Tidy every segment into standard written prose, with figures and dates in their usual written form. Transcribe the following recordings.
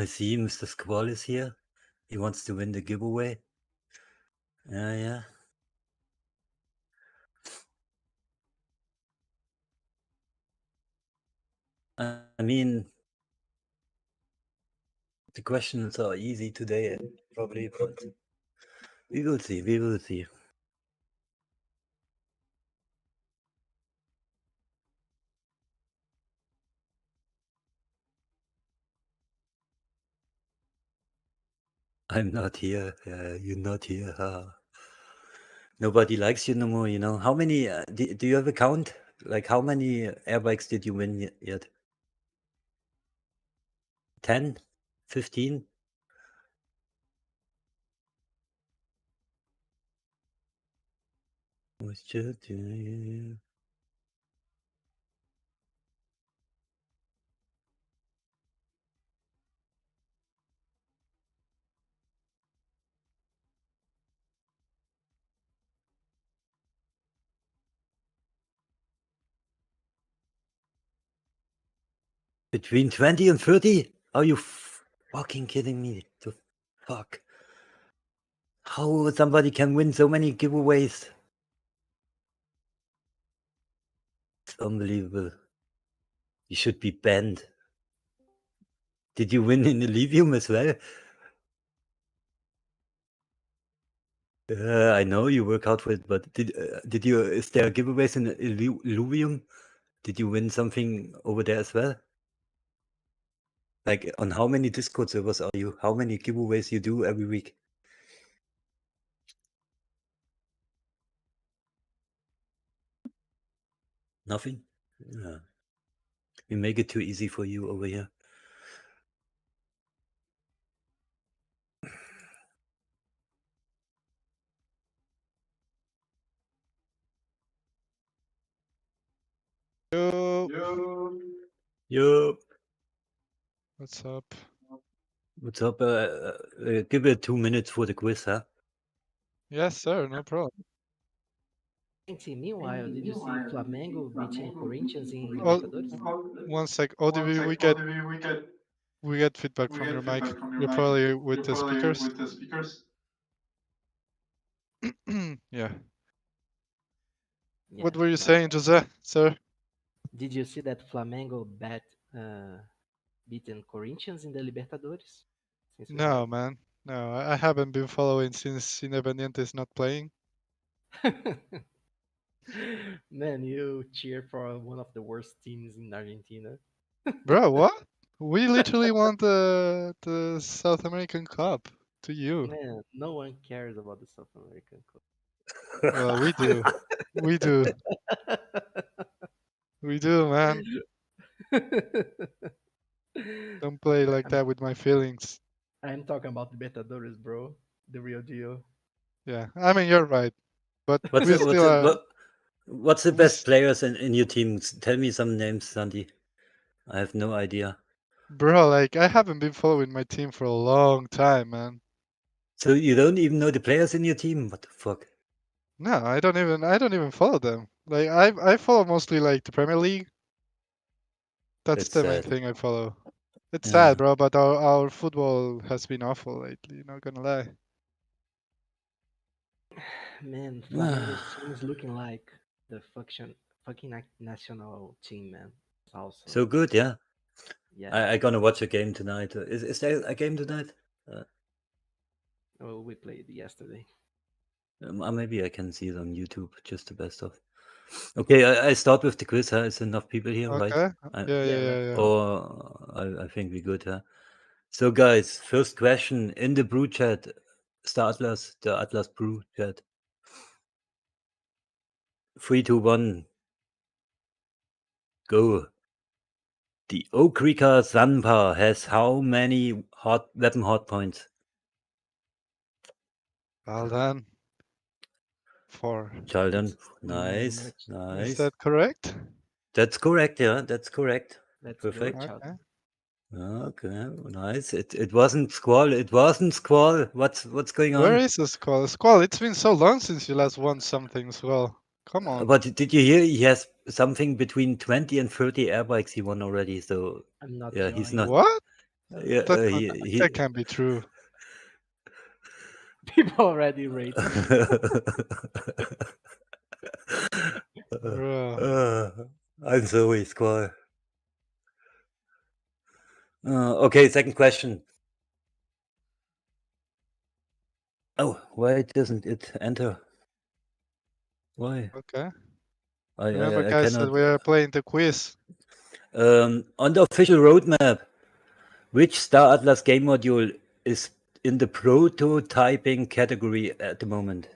I see Mr. Squall is here. He wants to win the giveaway. Yeah. I mean, the questions are easy today, probably, but we will see. I'm not here. You're not here. Nobody likes you no more, you know. How many, do you have a count? Like, how many airbikes did you win yet? 10? 15? Between 20 and 30? Are you fucking kidding me? The fuck? How somebody can win so many giveaways? It's unbelievable. You should be banned. Did you win in Illuvium as well? I know you work hard for it, but did you? Is there giveaways in Illuvium? Did you win something over there as well? Like, on how many Discord servers are you? How many giveaways you do every week? Nothing? Yeah. We make it too easy for you over here. Yo. What's up? What's up? Give it 2 minutes for the quiz, huh? Yes, sir. No problem. Meanwhile, did you see Flamengo beating Corinthians in Oh, Libertadores? one sec. ODV, we get feedback from your mic. You're probably with the speakers. Yeah. What were you saying, Jose, sir? Did you see that Flamengo beaten Corinthians in the Libertadores? No, man. No, I haven't been following since Independiente is not playing. Man, you cheer for one of the worst teams in Argentina. Bro, what? We literally won the South American Cup to you. Man, no one cares about the South American Cup. Well, we do. We do. We do, man. Don't play like that with my feelings. I'm talking about Libertadores, bro. The real deal. Yeah, I mean, you're right. But What's we the, still are. what's the best players in your team? Tell me some names, Sandy. I have no idea. Bro, like, I haven't been following my team for a long time, man. So you don't even know the players in your team? What the fuck? No, I don't even follow them. Like, I follow mostly like the Premier League. That's the main thing I follow. It's sad, bro, but our football has been awful lately, not gonna lie. Man, Flamengo's team is looking like the fucking national team, man. It's awesome. So good, yeah? Yeah. I gonna watch a game tonight. Is there a game tonight? Oh, we played yesterday. Maybe I can see it on YouTube, just the best of. Okay, I start with the quiz, huh? Is enough people here, right? Yeah. Or I think we're good, huh? So guys, first question in the brew chat, the Atlas Brew chat. 3, 2, 1, go. The Okrika Zanpa has how many weapon hardpoints? Well done. 4. Sheldon, nice. Is that correct? That's correct, yeah, that's correct. Let's Perfect. go, Okay, nice. It wasn't Squall. It wasn't Squall. What's going on? Where is the Squall? Squall, it's been so long since you last won something, Squall. Come on. But did you hear he has something between 20 and 30 airbikes he won already? So I'm not yeah, he's joining. not. What? Yeah, That can't be true. People already rate. Bro. I'm sorry, Squall. Okay, second question. Oh, why doesn't it enter? Why? Okay. I Remember, guys, that cannot. we are playing the quiz. On the official roadmap, which Star Atlas game module is in the prototyping category at the moment?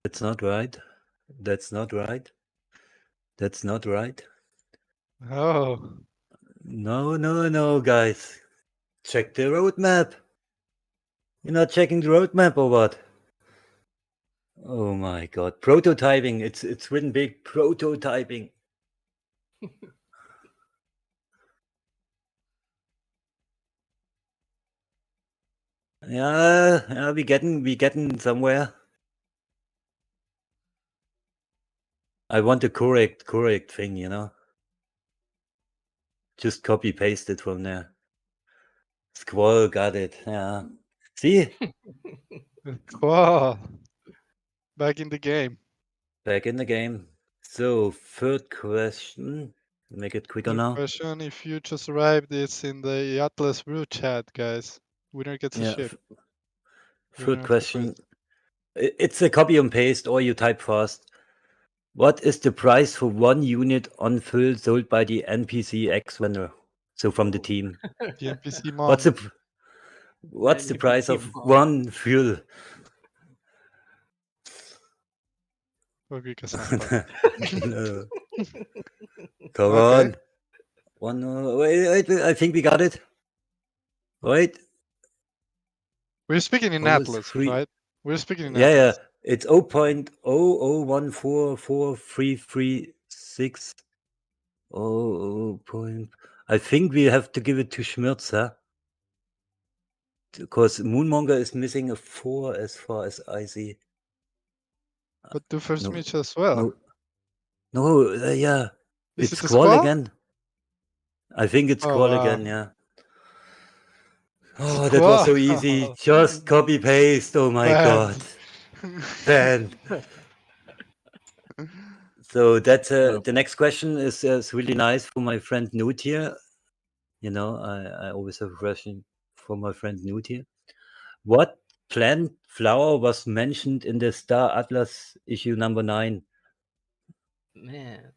That's not right. That's not right. That's not right. Oh. No, guys. Check the roadmap. You're not checking the roadmap or what? Oh my god. Prototyping. It's written big. Prototyping. Yeah, we getting somewhere. I want the correct thing, you know. Just copy paste it from there. Squall got it. Yeah. See? Wow. Back in the game. Back in the game. So third question. Make it quicker Third now. question, if you just arrived, it's in the Atlas Brew chat, guys. Winner gets a Yeah. ship. Third question. It's a copy and paste, or you type fast. What is the price for 1 unit on fill sold by the NPC X vendor? So from the team. The NPC mom. What's the price NPC of mom. 1 fuel? Okay, Cassandra. No. Come Okay. on. Wait, I think we got it. Wait. We're speaking in Almost Atlas, free. right? We're speaking in Yeah. Atlas. It's 0.001443336. I think we have to give it to Schmirtz, huh? Because Moonmonger is missing a 4 as far as I see. But do first No, match as well. Yeah. Is It's it the Squall Squall? again. I think it's Oh, Squall wow. again, yeah. Oh, that Squall. was so easy. Just copy paste. Oh my god. Banned. So that's the next question is really nice for my friend Newt here. You know, I always have a question for my friend Newt here. What plant flower was mentioned in the Star Atlas issue number 9? Man.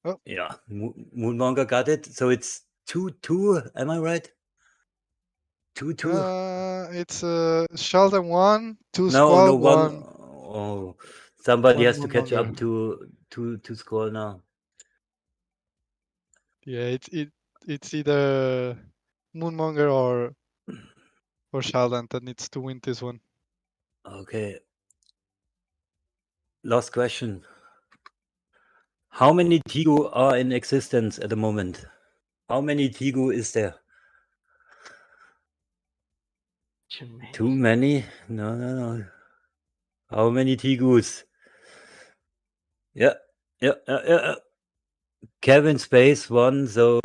Oh. Yeah, Moonmonger got it. So it's 2-2. Am I right? 2-2. It's Sheldon 1, 2 No, Squall, 1. 1. Oh, somebody One has to catch up Moonmonger. to Squall now. Yeah, it's either Moonmonger or Sheldon that needs to win this one. Okay. Last question. How many Tigu are in existence at the moment? How many Tigu is there? Too many? No. How many Tigus? Yeah. Kevin Space won, so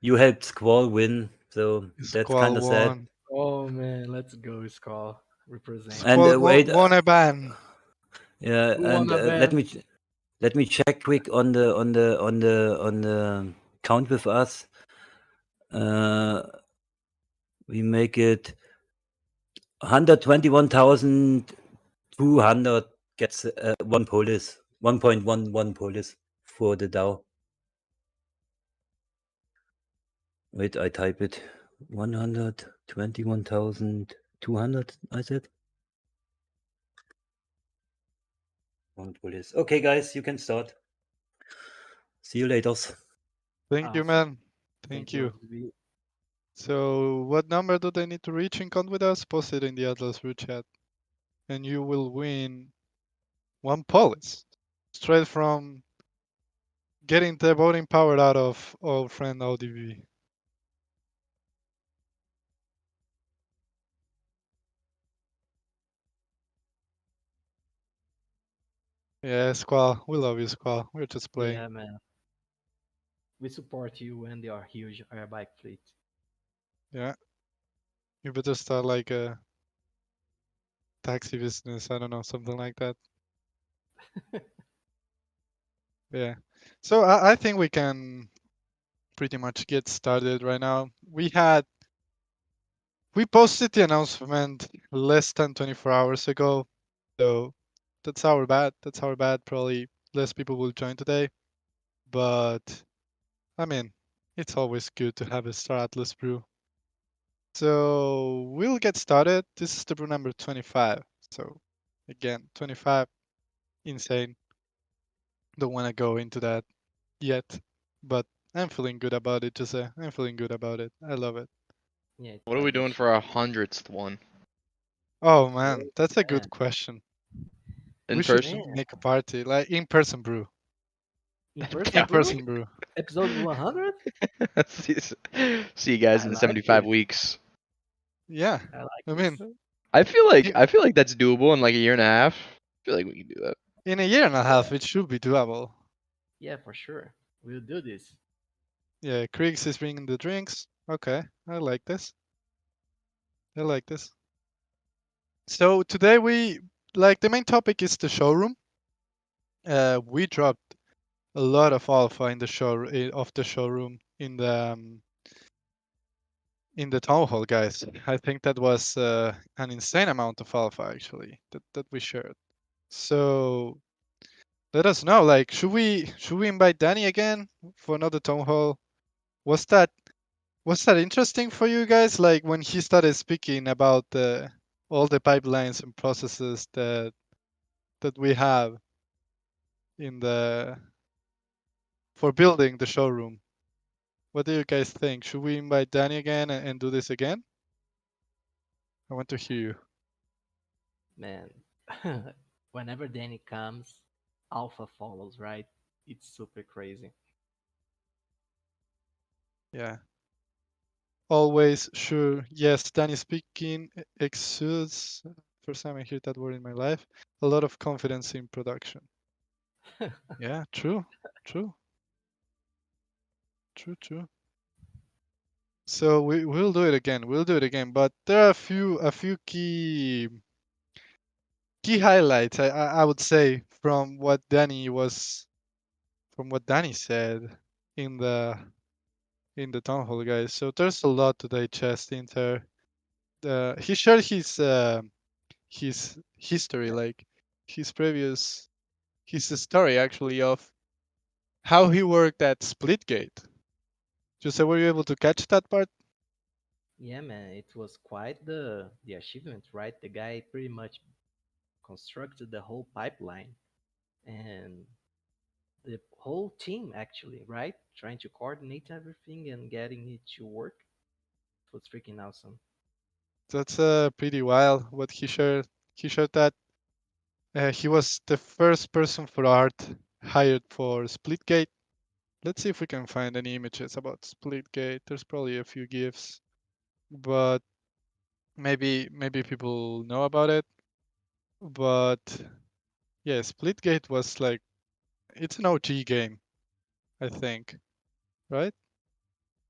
you helped Squall win. So that's kind Squall of sad. won. Oh man, let's go, Skull. Represent. And Squall wait, won a ban. yeah, Who and won a ban? let me check quick on the count with us. We make it 121,200 gets 1 polis, 1.11 polis for the DAO. Wait, I type it. 121,200, I said. 1 polis. Okay, guys, you can start. See you later. Thank you, man. Thank you. LDB. So, what number do they need to reach in count with us? Post it in the Atlas Brew chat. And you will win 1 polis. Straight from getting the voting power out of our friend ODB. Yeah, Squall. We love you, Squall. We're just playing. Yeah, man. We support you and your huge air bike fleet. Yeah. You better start like a taxi business. I don't know, something like that. Yeah. So I think we can pretty much get started right now. We posted the announcement less than 24 hours ago. So that's our bad. That's our bad. Probably less people will join today. But I mean, it's always good to have a Star Atlas brew. So we'll get started. This is the brew number 25. So again, 25, insane. Don't want to go into that yet, but I'm feeling good about it, Jose. I'm feeling good about it. I love it. Yeah, it's What are we like the doing for our 100th one? Oh Oh, man, that's a good man. question. In We should person? Man, make a party, like in-person brew. in person, Yeah. bro. In-person brew. Episode 100. See you guys I in like 75 this. weeks. Yeah, I like I this. mean, I feel like in, I feel like that's doable in like a year and a half. I feel like we can do that. in a year and a half, it should be doable. Yeah, for sure. We'll do this. Yeah, Kriegs is bringing the drinks. Okay, I like this. I like this. So today the main topic is the showroom. We dropped a lot of alpha in the showroom in the town hall, guys. I think that was an insane amount of alpha actually that we shared. So let us know, like, should we invite Danny again for another town hall? Was that was that interesting for you guys? Like when he started speaking about all the pipelines and processes that we have in the for building the showroom. What do you guys think? Should we invite Danny again and do this again? I want to hear you. Man, whenever Danny comes, Alpha follows, right? It's super crazy. Yeah. Always sure. Yes, Danny speaking exudes, first time I hear that word in my life, a lot of confidence in production. Yeah, true. True. True, true. So we'll do it again. We'll do it again. But there are a few key highlights I would say from what Danny said in the town hall, guys. So there's a lot to digest in there. He shared his history, like his previous his story actually of how he worked at Splitgate. Jose, were you able to catch that part? Yeah, man, it was quite the achievement, right? The guy pretty much constructed the whole pipeline and the whole team actually, right? Trying to coordinate everything and getting it to work. It was freaking awesome. That's pretty wild what he shared. He shared that he was the first person for art hired for Splitgate. Let's see if we can find any images about Splitgate. There's probably a few GIFs, but maybe people know about it. But yeah, Splitgate was like it's an OG game, I think, right?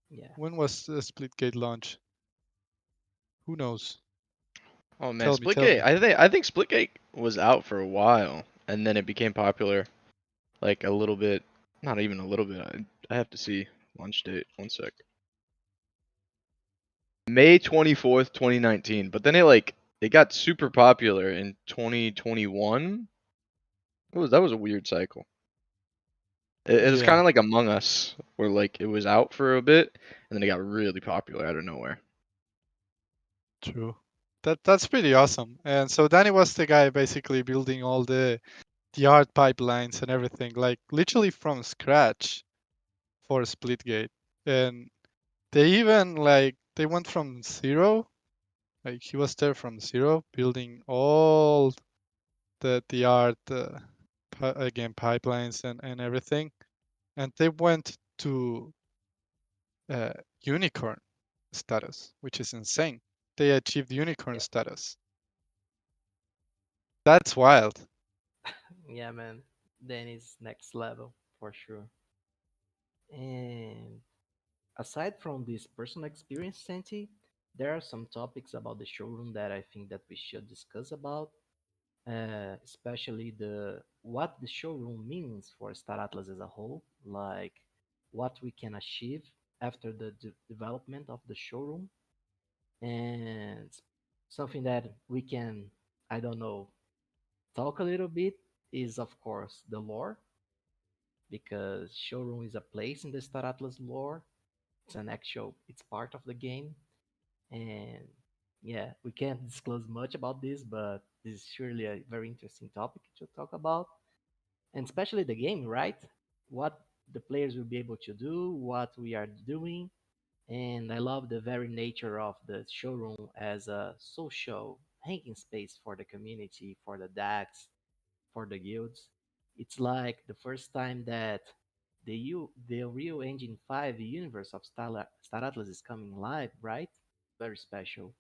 Yeah. When was the Splitgate launch? Who knows? Oh man, Tell me, tell Splitgate. me. I think Splitgate was out for a while, and then it became popular. Like a little bit, not even a little bit. I have to see launch date. One sec. May 24th, 2019. But then it got super popular in 2021. That was a weird cycle. It was kind Yeah, of like Among Us, where like it was out for a bit, and then it got really popular out of nowhere. true. That's pretty awesome. And so Danny was the guy basically building all the art pipelines and everything, like literally from scratch for Splitgate. And they even like they went from zero, like he was there from zero, building all the art again pipelines and everything. And they went to uh, unicorn status, which is insane. They achieved unicorn Yeah. status. That's wild. Yeah, man. Danny's next level for sure. And aside from this personal experience, Santi, there are some topics about the showroom that I think that we should discuss about, especially the what the showroom means for Star Atlas as a whole, like what we can achieve after the development of the showroom, and something that we can, I don't know, talk a little bit is of course the lore, because showroom is a place in the Star Atlas lore. It's part of the game, and yeah, we can't disclose much about this, but this is surely a very interesting topic to talk about, and especially the game, right? What the players will be able to do, what we are doing, and I love the very nature of the showroom as a social hanging space for the community, for the DAX, for the guilds. It's like the first time that the real Engine 5 universe of Star Atlas is coming live, right? Very special,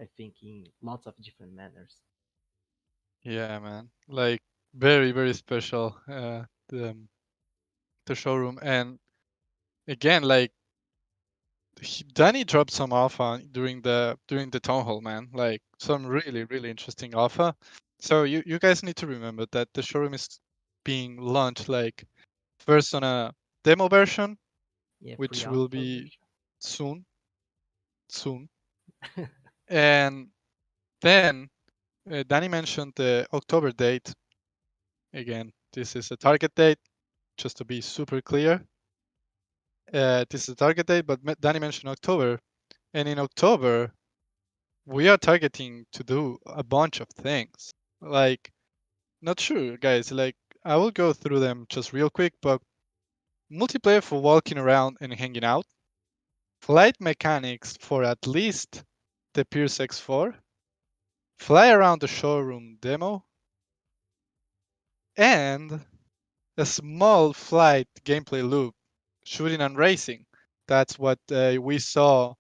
I think, in lots of different manners. Yeah, man. Like very, very special. The showroom, and again, like Danny dropped some alpha during the town hall, man. Like some really, really interesting alpha. So you guys need to remember that the showroom is being launched like first on a demo version, Yeah, which will pre-alpha be version. soon, soon, and then Danny mentioned the October date. Again, this is a target date, just to be super clear. This is a target date, but Danny mentioned October, and in October we are targeting to do a bunch of things. Like, not sure, guys. Like, I will go through them just real quick, but multiplayer for walking around and hanging out, flight mechanics for at least the Pierce X4, fly around the showroom demo, and a small flight gameplay loop, shooting and racing. That's what we saw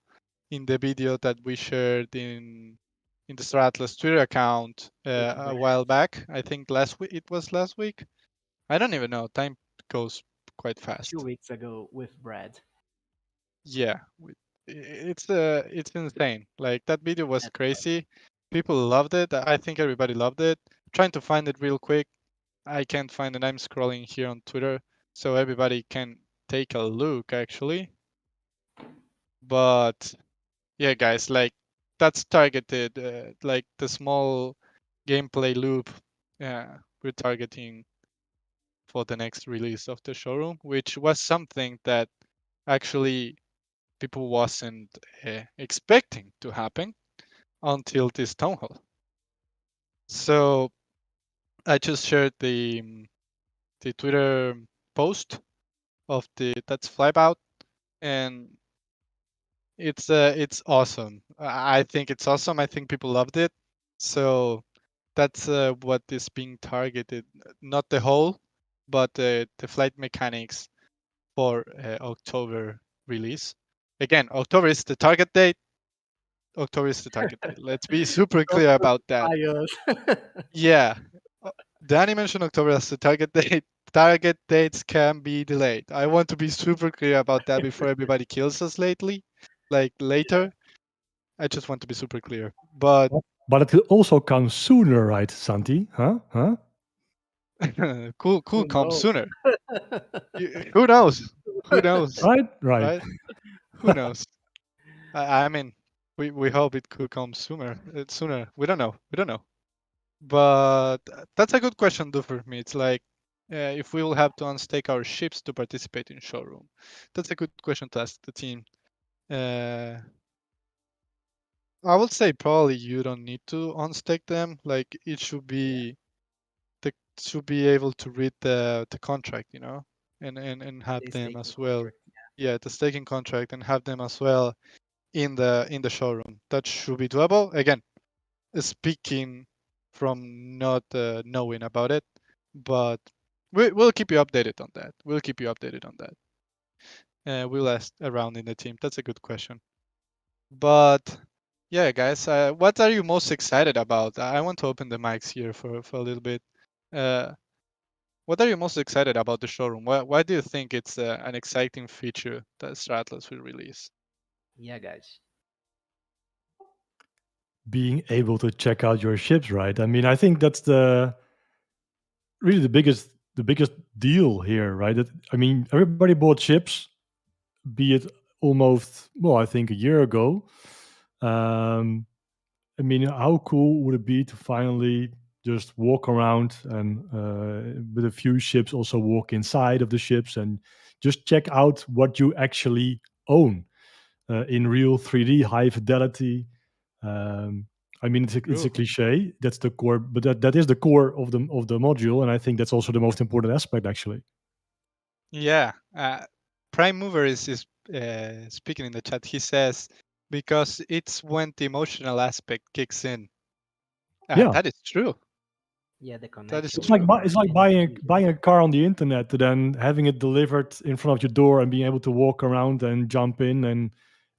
in the video that we shared in the Star Atlas Twitter account With a Brad while back. I think last week it was last week. I don't even know. Time goes quite two fast. weeks ago with Brad. Yeah, it's insane. Like that video was That's crazy. People loved it. I think everybody loved it. Trying to find it real quick. I can't find it. I'm scrolling here on Twitter, so everybody can take a look actually. But yeah, guys, like that's targeted. Like the small gameplay loop. Yeah, we're targeting for the next release of the showroom, which was something that actually people wasn't expecting to happen until this town hall. So I just shared the Twitter post of the that's Flybout, and it's awesome. I think it's awesome. I think people loved it. So that's what is being targeted. Not the whole, but the flight mechanics for October release. Again, October is the target date. October is the target date. Let's be super Don't clear about that. crucify us. Yeah. Danny mentioned October as the target date. Target dates can be delayed. I want to be super clear about that before everybody kills us later. I just want to be super clear. But But it could also come sooner, right, Santi? Huh? Huh? cool Who comes knows? sooner. Who knows? Who knows? Right? Right. Right? Who knows? I mean, we hope it could come sooner. Sooner. We don't know. We don't know. But that's a good question, though, for me. It's like if we will have to unstake our ships to participate in showroom. That's a good question to ask the team. Uh, I would say probably you don't need to unstake them. Like it should be the should be able to read the contract, and have They them staking as well. contract. Yeah, the staking contract and have them as well in the showroom. That should be doable. Again, speaking from not knowing about it, but we'll keep you updated on that. We'll keep you updated on that. We'll ask around in the team. That's a good question. But yeah, guys, what are you most excited about? I want to open the mics here for a little bit. Uh, What are you most excited about the showroom? Why do you think it's an exciting feature that Star Atlas will release? Yeah, guys. Being able to check out your ships, right? I mean, I think that's really the biggest deal here, right? I mean, everybody bought ships, be it almost, well, I think a year ago. Um, I mean, how cool would it be to finally just walk around and with a few ships also walk inside of the ships and just check out what you actually own in real 3D, high fidelity. Um, I mean, it's a cliche. That's the core, but that is the core of the module, and I think that's also the most important aspect, actually. Yeah, Prime Mover is speaking in the chat. He says because it's when the emotional aspect kicks in. Yeah, That is true. Yeah, the That is connection it's with like the true. it's like market is buying easier. buying a car on the internet to then having it delivered in front of your door and being able to walk around and jump in and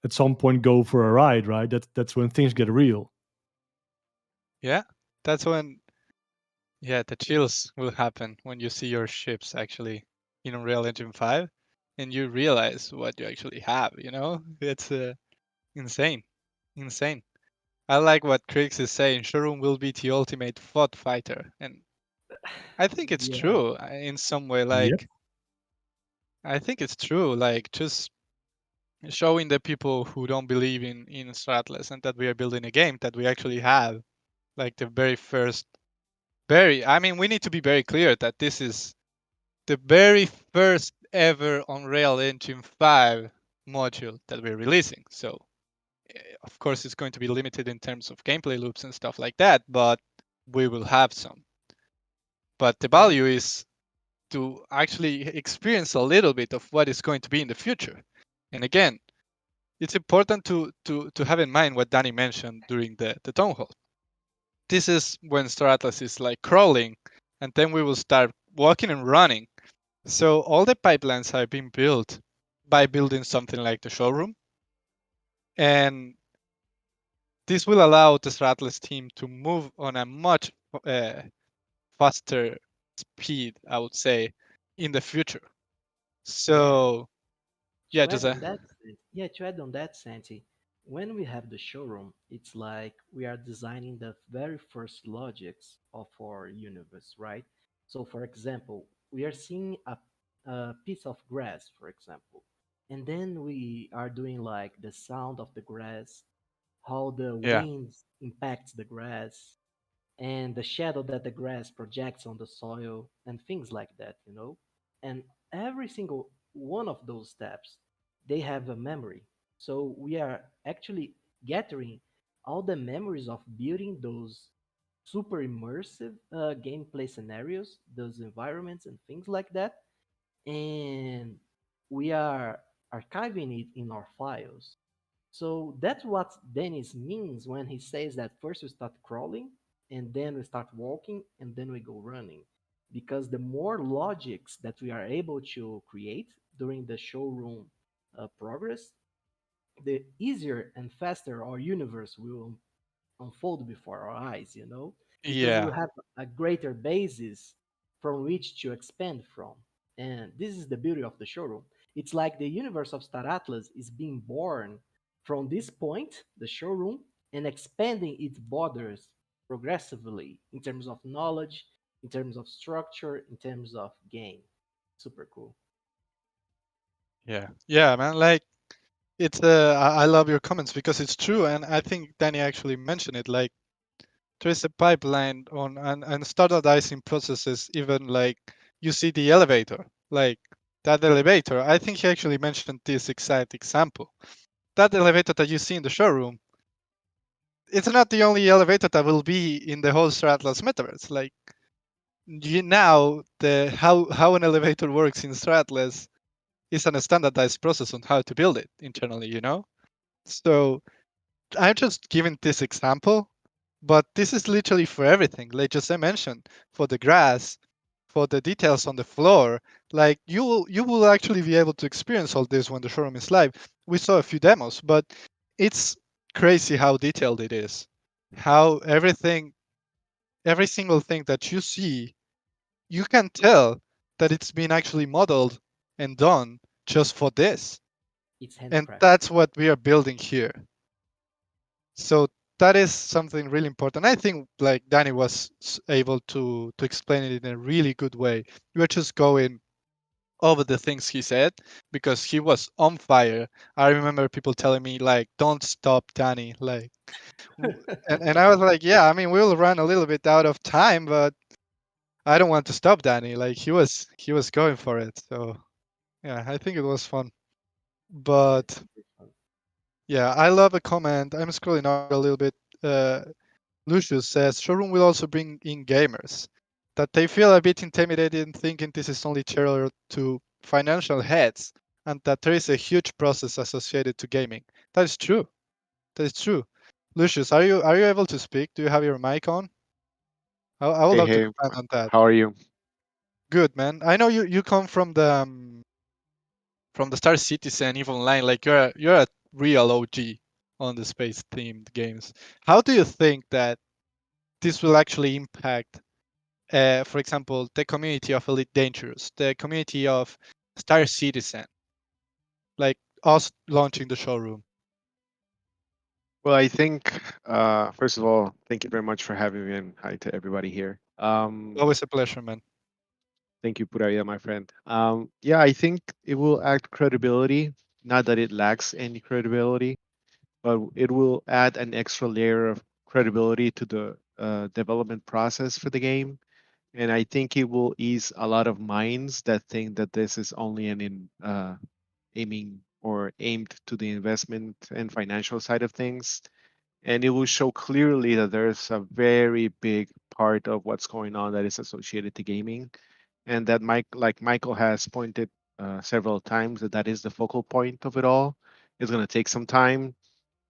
at some point go for a ride, right? That's when things get real. Yeah, that's when the chills will happen when you see your ships actually in Unreal Engine 5 and you realize what you actually have, you know? It's insane. Insane. I like what Krix is saying. Showroom will be the ultimate thought fighter. And I think it's Yeah, true in some way. Yep. Like, I think it's true. Like, just showing the people who don't believe in Stratless and that we are building a game that we actually have, like, the very first, I mean, we need to be very clear that this is the very first ever Unreal Engine 5 module that we're releasing. So, of course, it's going to be limited in terms of gameplay loops and stuff like that, but we will have some. But the value is to actually experience a little bit of what is going to be in the future. And again, it's important to have in mind what Danny mentioned during the town hall. This is when Star Atlas is like crawling, and then we will start walking and running. So all the pipelines have been built by building something like the showroom, and this will allow the Star Atlas team to move on a much faster speed, I would say, in the future. So yeah, To add Jose. on that, to add on that, Santi, when we have the showroom, it's like we are designing the very first logics of our universe, right? So, for example, we are seeing a piece of grass, for example, and then we are doing like the sound of the grass, how the Yeah. wind impacts the grass, and the shadow that the grass projects on the soil and things like that, you know. And every single one of those steps, they have a memory. So we are actually gathering all the memories of building those super immersive gameplay scenarios, those environments and things like that, and we are archiving it in our files. So that's what Dennis means when he says that first we start crawling and then we start walking and then we go running. Because the more logics that we are able to create during the showroom progress, the easier and faster our universe will unfold before our eyes, you know, because we Yeah. have a greater basis from which to expand from. And this is the beauty of the showroom. It's like the universe of Star Atlas is being born from this point, the showroom, and expanding its borders progressively in terms of knowledge, in terms of structure, in terms of game. Super cool. Yeah. Yeah, man. Like it's I love your comments because it's true, and I think Danny actually mentioned it. Like there's a pipeline on and standardizing processes. Even like you see the elevator, like that elevator. I think he actually mentioned this exact example. That elevator that you see in the showroom, it's not the only elevator that will be in the whole Star Atlas metaverse. Like you now the how an elevator works in Star Atlas is a standardized process on how to build it internally. You know, so I'm just giving this example, but this is literally for everything. Like Jose mentioned, for the grass, for the details on the floor. Like you will actually be able to experience all this when the showroom is live. We saw a few demos, but it's crazy how detailed it is. How every single thing that you see you can tell that it's been actually modeled and done just for this. It's And handcrafted. that's what we are building here. So that is something really important. I think like Danny was able to explain it in a really good way. We were just going over the things he said because he was on fire. I remember people telling me like, "Don't stop, Danny." Like, and I was like, "Yeah, I mean, we'll run a little bit out of time, but I don't want to stop Danny." Like he was going for it. So yeah, I think it was fun. Yeah, But it's super fun. yeah, I love a comment. I'm scrolling up a little bit. Uh, Lucius says Showroom will also bring in gamers that they feel a bit intimidated thinking this is only tailored to financial heads and that there is a huge process associated to gaming. That is true. That is true. Lucius, are you able to speak? Do you have your mic on? I would Hey, love to hey, expand on that. how are you? Good man. I know you come from the Star Citizen Eve Online. Like you're a real OG on the space themed games. How do you think that this will actually impact for example, the community of Elite Dangerous, the community of Star Citizen, like us launching the showroom? Well, I think, first of all, thank you very much for having me and hi to everybody here. Always a pleasure, man. Thank you, Pura Vida, my friend. Yeah, I think it will add credibility, not that it lacks any credibility, but it will add an extra layer of credibility to the development process for the game. And I think it will ease a lot of minds that think that this is only aiming or aimed to the investment and financial side of things. And it will show clearly that there's a very big part of what's going on that is associated to gaming, and that like Michael has pointed several times, that is the focal point of it all. It's going to take some time,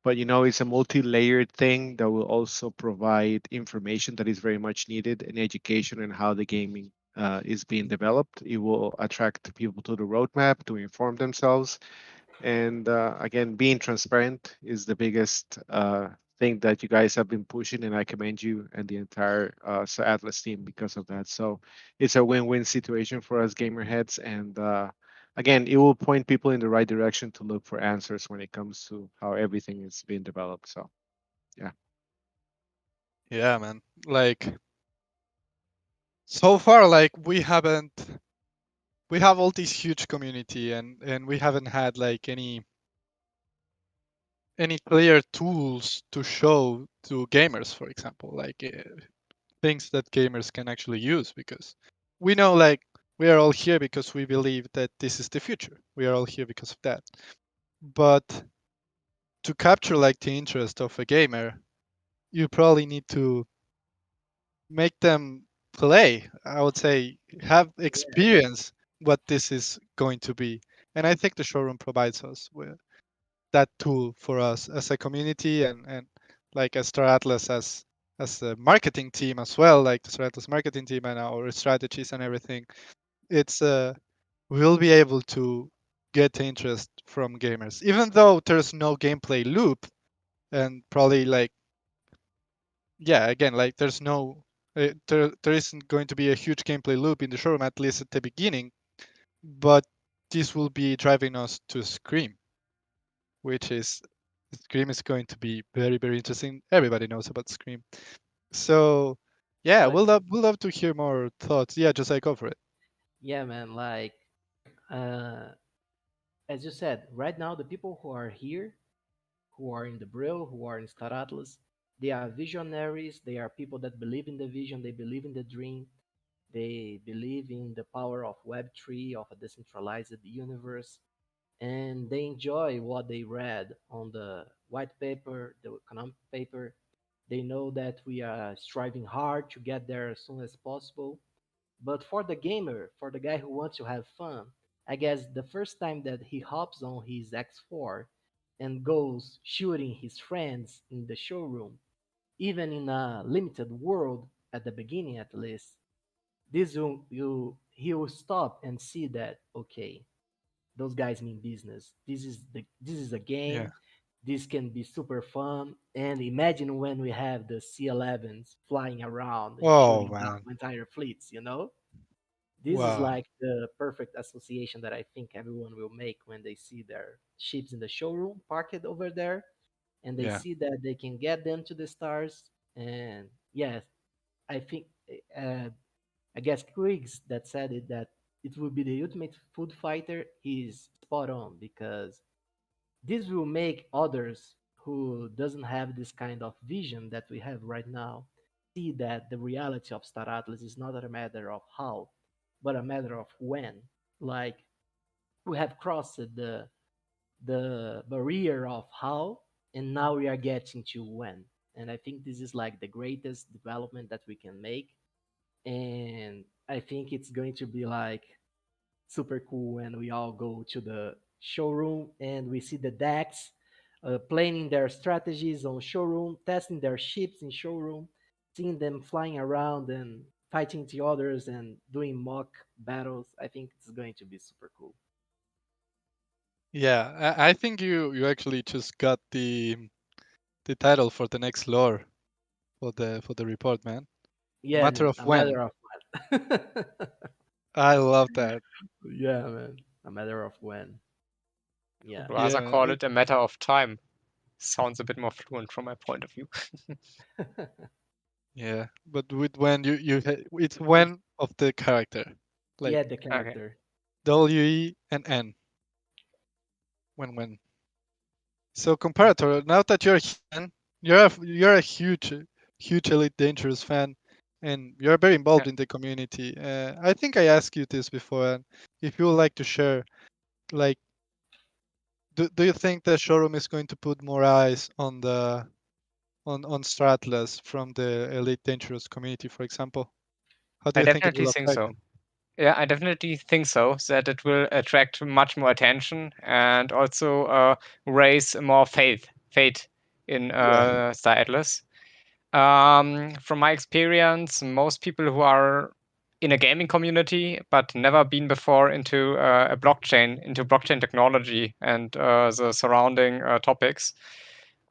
but it's a multi-layered thing that will also provide information that is very much needed in education and how the gaming is being developed. It will attract people to the roadmap to inform themselves, and again, being transparent is the biggest thing that you guys have been pushing, and I commend you and the entire Atlas team because of that. So it's a win-win situation for us gamer heads, and again, it will point people in the right direction to look for answers when it comes to how everything is being developed. So yeah. Yeah, man. Like so far, like we have all this huge community, and we haven't had like any clear tools to show to gamers, for example, like things that gamers can actually use because we know like we are all here because we believe that this is the future. We are all here because of that. But to capture like the interest of a gamer, you probably need to make them play. I would say have Yeah, experience what this is going to be. And I think the showroom provides us with that tool for us as a community and like as Star Atlas as a marketing team as well, like the Star Atlas marketing team and our strategies and everything. It's we'll be able to get interest from gamers, even though there's no gameplay loop and probably like yeah again like there's no there isn't going to be a huge gameplay loop in the showroom at least at the beginning, but this will be driving us to Scream, which is Scream is going to be very very interesting. Everybody knows about Scream, so yeah, but we'll love to hear more thoughts. Yeah, just like go for it. yeah, man, like uh, as you said, right now the people who are here, who are in the Brill, who are in Star Atlas, they are visionaries. They are people that believe in the vision. They believe in the dream. They believe in the power of Web3, of a decentralized universe, and they enjoy what they read on the white paper, the economic paper. They know that we are striving hard to get there as soon as possible. But for the gamer, for the guy who wants to have fun, I guess the first time that he hops on his X4 and goes shooting his friends in the showroom, even in a limited world at the beginning at least, this will you he will stop and see that okay, those guys mean business. This is a Yeah. game. This can be super fun. And imagine when we have the C11s flying around and Oh shooting down man. entire fleets, you know? This is Wow. like the perfect association that I think everyone will make when they see their ships in the showroom parked over there, and they Yeah. see that they can get them to the stars. And yes, I think uh, I guess Griggs that said it, that it will be the ultimate food fighter. He's spot on, because this will make others who doesn't have this kind of vision that we have right now see that the reality of Star Atlas is not a matter of how, but a matter of when. Like, we have crossed the barrier of how, and now we are getting to when. And I think this is like the greatest development that we can make. And I think it's going to be like super cool when we all go to the showroom and we see the decks planning their strategies on showroom, testing their ships in showroom, seeing them flying around and fighting the others and doing mock battles. I think it's going to be super cool. Yeah, I think you actually just got the title for the next lore for the report, man. Yeah, Matter man, of a when. matter of when. I love that. Yeah, man, a matter of when. Yeah. I'd rather Yeah, call it a matter of time. Sounds a bit more fluent from my point of view. yeah. But with when it's when of the character, like Yeah, the character. WE and N. When. So comparator, now that you're here, man, you're a huge Elite Dangerous fan, and you're very involved in the community. I think I asked you this before, and if you would like to share, like, do you think the showroom is going to put more eyes on the on Stratlas from the Elite Dangerous community, for example? How do I you think it definitely will think affect? so. Yeah, I definitely think so, that it will attract much more attention and also raise more faith in Star Atlas. From my experience, most people who are in a gaming community but never been before into into blockchain technology and the surrounding topics,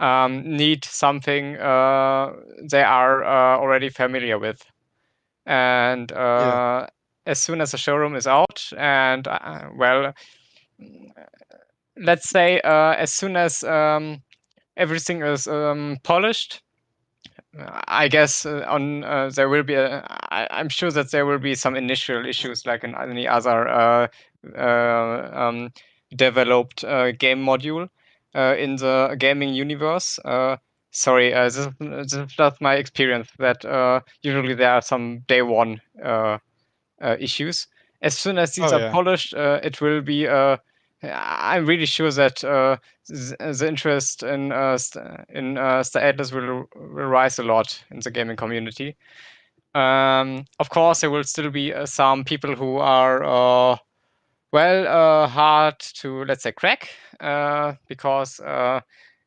need something they are already familiar with. And Yeah. as soon as the showroom is out, and let's say as soon as everything is polished, I guess there will be I'm sure that there will be some initial issues like in any other developed game module in the gaming universe. Sorry, this is just my experience that usually there are some day one issues. As soon as these Oh are yeah. polished, it will be. I'm really sure that the interest in Star Atlas will rise a lot in the gaming community. Of course, there will still be some people who are hard to, let's say, crack, because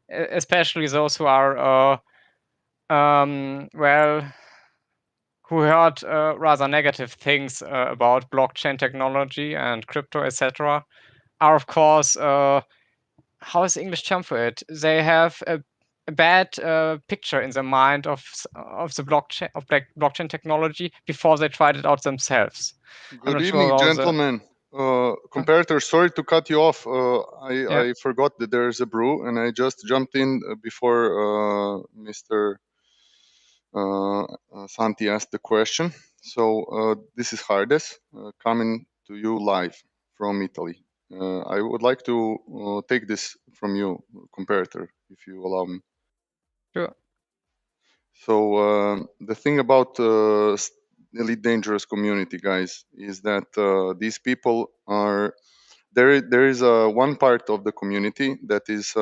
especially those who are who heard rather negative things about blockchain technology and crypto, etc., are of course how is the English term for it? They have a bad picture in their mind of the blockchain technology before they tried it out themselves. Good evening, gentlemen. Comparator, sorry to cut you off. I forgot that there is a brew, and I just jumped in before Mr. Santi asked the question. So this is Hardes coming to you live from Italy. I would like to take this from you, comparator, if you allow me. Sure. So the thing about Elite Dangerous community, guys, is that these people are there. There is one part of the community that is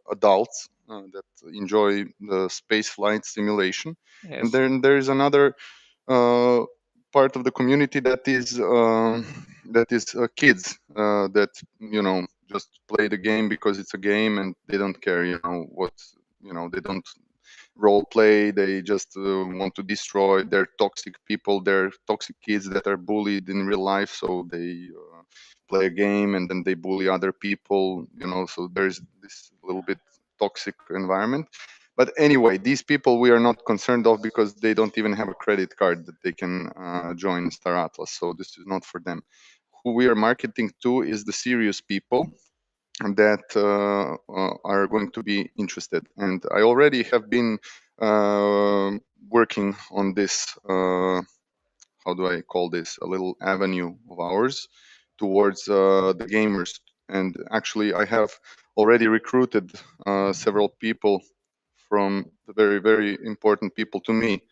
adults that enjoy the space flight simulation, and then there is another part of the community that is kids that just play the game because it's a game and they don't care what they don't role play. They just want to destroy. They're toxic people. They're toxic kids that are bullied in real life, so they play a game and then they bully other people. So there's this little bit toxic environment. But anyway, these people we are not concerned of because they don't even have a credit card that they can join Star Atlas. So this is not for them. Who we are marketing to is the serious people that are going to be interested. And I already have been working on this. How do I call this? A little avenue of ours towards the gamers. And actually, I have already recruited several people from the very, very important people to me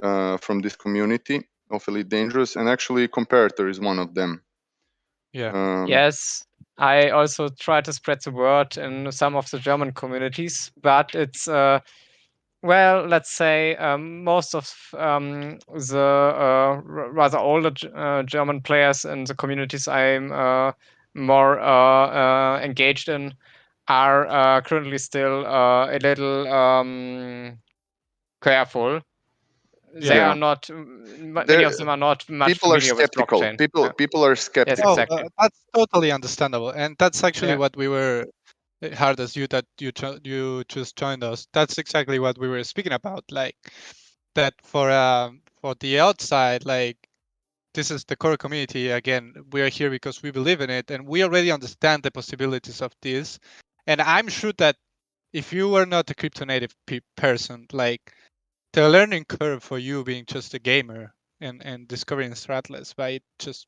from this community of Elite Dangerous. And actually, Comparator is one of them. Yeah. Yes, I also try to spread the word in some of the German communities, but it's well, let's say most of the rather older German players in the communities I'm more engaged in are currently still a little careful. They Yeah. are not. Many of them are not much People are familiar with skeptical. blockchain. People are skeptical. Yes, exactly. That's totally understandable, and that's actually Yeah. what we were. Hard as you that you just joined us. That's exactly what we were speaking about. Like that for the outside, like this is the core community. Again, we are here because we believe in it, and we already understand the possibilities of this. And I'm sure that if you were not a crypto native person, like the learning curve for you being just a gamer and discovering Stratlas, right, just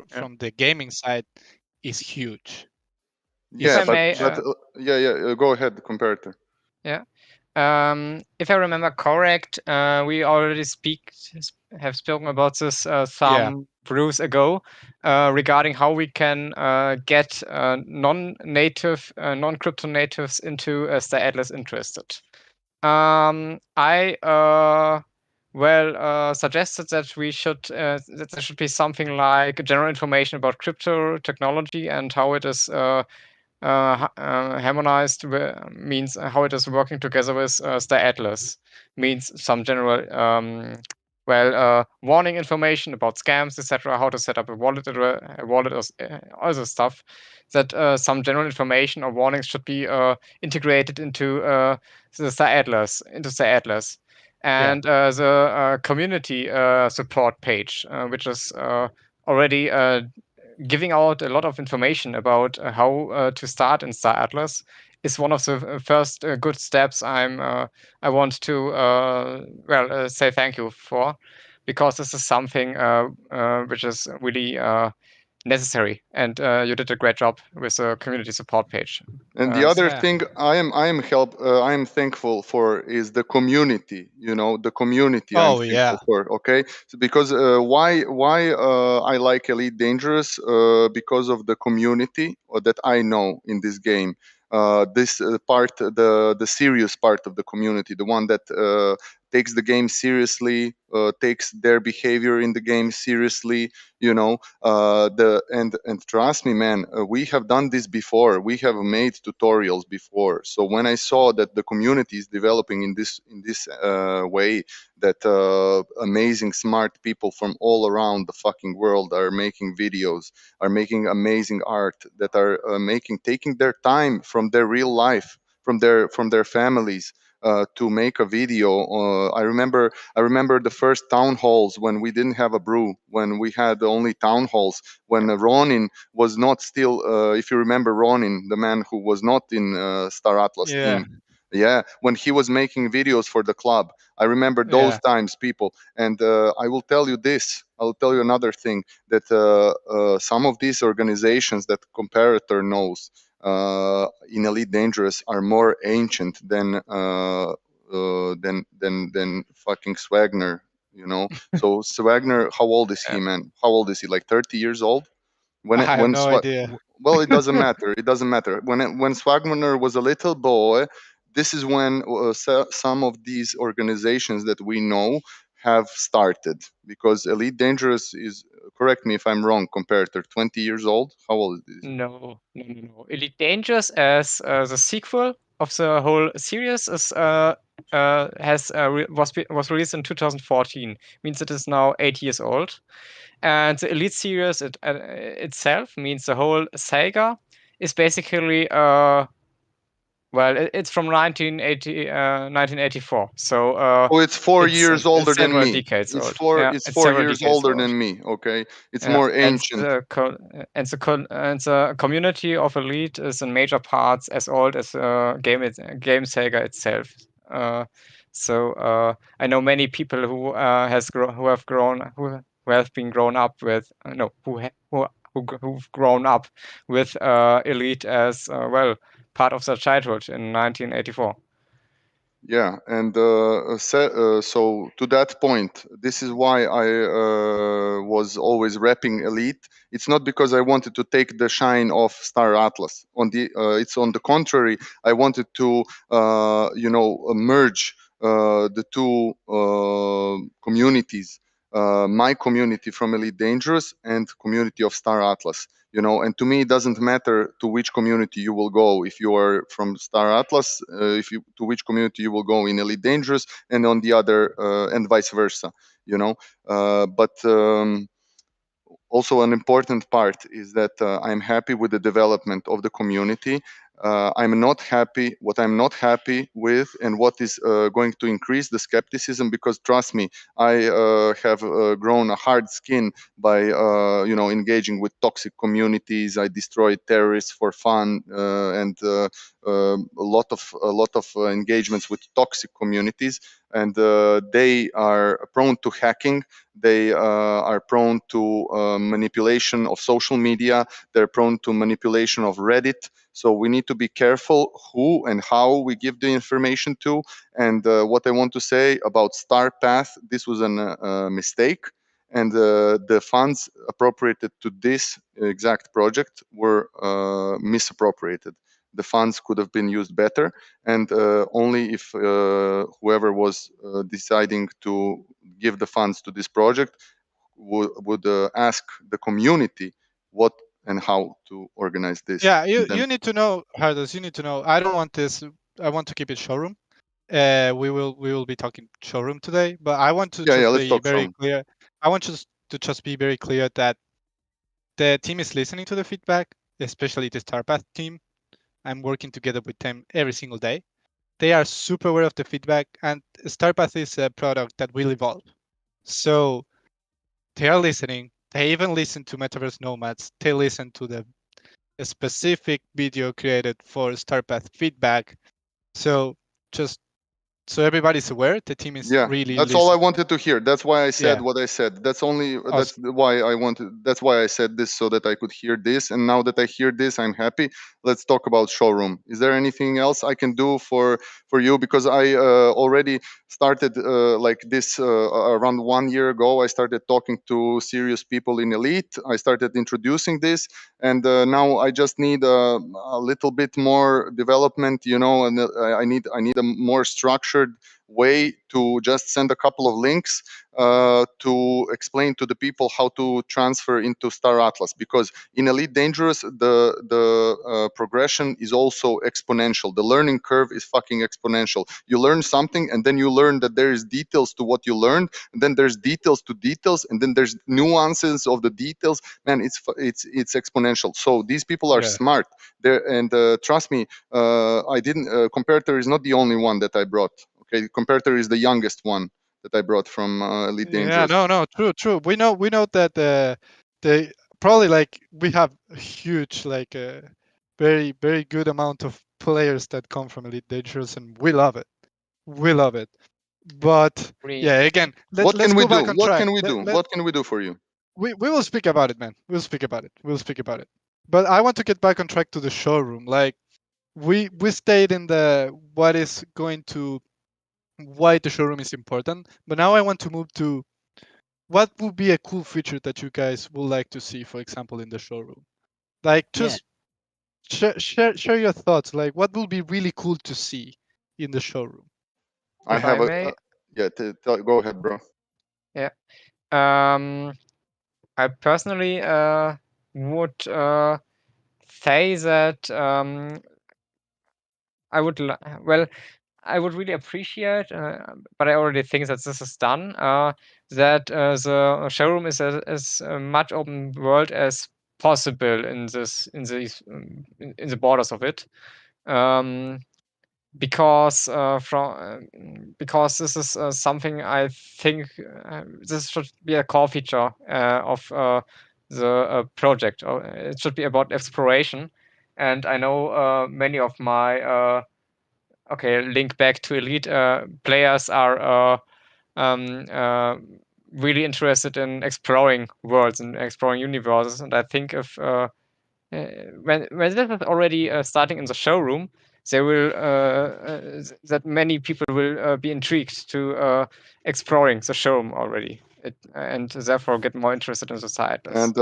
from the gaming side, is huge. Yeah, If I may, go ahead, Comparator. Yeah. If I remember correct, we already have spoken about this some brews ago regarding how we can get non-native, non-crypto natives into Star Atlas interested. I suggested that we should that there should be something like general information about crypto technology and how it is harmonized means how it is working together with Star Atlas means some general warning information about scams, etc., how to set up a wallet, or other stuff. That some general information or warnings should be integrated into the Star Atlas, and the community support page, which is already giving out a lot of information about how to start in Star Atlas is one of the first good steps I want to say thank you for, because this is something which is really necessary, and you did a great job with the community support page. And the other thing I am thankful for is the community. You know, the community. I'm thankful for. Okay, so because why I like Elite Dangerous because of the community that I know in this game. This part, the serious part of the community, the one that takes the game seriously, takes their behavior in the game seriously. You know, and trust me, man, we have done this before. We have made tutorials before. So when I saw that the community is developing in this way, that amazing smart people from all around the fucking world are making videos, are making amazing art, that are taking their time from their real life, from their families, to make a video. I remember the first town halls when we didn't have a brew, when we had only town halls, when Ronin was not still. If you remember Ronin, the man who was not in Star Atlas team. Yeah, when he was making videos for the club, I remember those times, people. And I will tell you this. I'll tell you another thing, that some of these organizations that Comparator knows in Elite Dangerous are more ancient than fucking Swagner. You know. So Swagner, how old is he, man? How old is he? Like 30 years old? I have no idea. Well, it doesn't matter. It doesn't matter. When Swagner was a little boy, this is when some of these organizations that we know have started. Because Elite Dangerous is, correct me if I'm wrong, Comparator, 20 years old. How old is he? No. Elite Dangerous, as the sequel of the whole series, is was released in 2014. Means it is now 8 years old. And the Elite series itself means the whole saga is basically Well, it's from 1984. So Oh, it's 4 years older than several me. decades It's old. four. Yeah, It's 4 years decades older old. than me. Okay, it's Yeah, more and ancient. and the community of Elite is in major parts as old as Game Sega itself. So I know many people who have been grown up with who've grown up with Elite as well part of their childhood in 1984. Yeah, and so to that point, this is why I was always repping Elite. It's not because I wanted to take the shine off Star Atlas. It's on the contrary. I wanted to, merge the two communities. My community from Elite Dangerous and community of Star Atlas. And to me it doesn't matter to which community you will go. If you are from Star Atlas, to which community you will go in Elite Dangerous, and on the other, and vice versa. But also an important part is that I'm happy with the development of the community. What I'm not happy with, and what is going to increase the skepticism, because trust me, I have grown a hard skin by engaging with toxic communities. I destroyed terrorists for fun, and a lot of engagements with toxic communities, and they are prone to hacking. They are prone to manipulation of social media. They're prone to manipulation of Reddit. So we need to be careful who and how we give the information to. And what I want to say about StarPath, this was a mistake. And the funds appropriated to this exact project were misappropriated. The funds could have been used better, and only if whoever was deciding to give the funds to this project would ask the community what and how to organize this. Yeah, you need to know, Hardos. You need to know. I don't want this. I want to keep it showroom. We will be talking showroom today, but I want to be very clear. I want to just be very clear that the team is listening to the feedback, especially the StarPath team. I'm working together with them every single day. They are super aware of the feedback, and StarPath is a product that will evolve. So they are listening. They even listen to Metaverse Nomads. They listen to the specific video created for StarPath feedback. So just so everybody's aware, the team is really that's listening. all I wanted to hear. That's why I said what I said. That's why I wanted. That's why I said this, so that I could hear this. And now that I hear this, I'm happy. Let's talk about showroom. Is there anything else I can do for you? Because I already started like this around 1 year ago. I started talking to serious people in Elite. I started introducing this, and now I just need a little bit more development, and I need a more structured way to just send a couple of links to explain to the people how to transfer into Star Atlas, because in Elite Dangerous the progression is also exponential. The learning curve is fucking exponential. You learn something, and then you learn that there is details to what you learned, and then there's details to details, and then there's nuances of the details. Man, it's exponential. So these people are smart. And trust me, I didn't. Comparator is not the only one that I brought. Okay, Comparator is the youngest one that I brought from Elite Dangerous. Yeah, no, true. We know that they probably, like, we have a huge, like, a very good amount of players that come from Elite Dangerous, and we love it. But yeah, again, let's go back on track. What can we do? What can we do for you? We will speak about it, man. We'll speak about it. But I want to get back on track to the showroom. Like, we stayed in the why the showroom is important. But now I want to move to what would be a cool feature that you guys would like to see, for example, in the showroom. Like, just share your thoughts. Like, what will be really cool to see in the showroom? I have go ahead, bro. Yeah. I personally would say that I would really appreciate, but I already think that this is done, that the showroom is as much open world as possible in the borders of it. because because this is something I think this should be a core feature of the project. It should be about exploration, and I know many of my link back to Elite players are really interested in exploring worlds and exploring universes, and I think if when this is already starting in the showroom, they will that many people will be intrigued to exploring the showroom already, and therefore get more interested in the site. And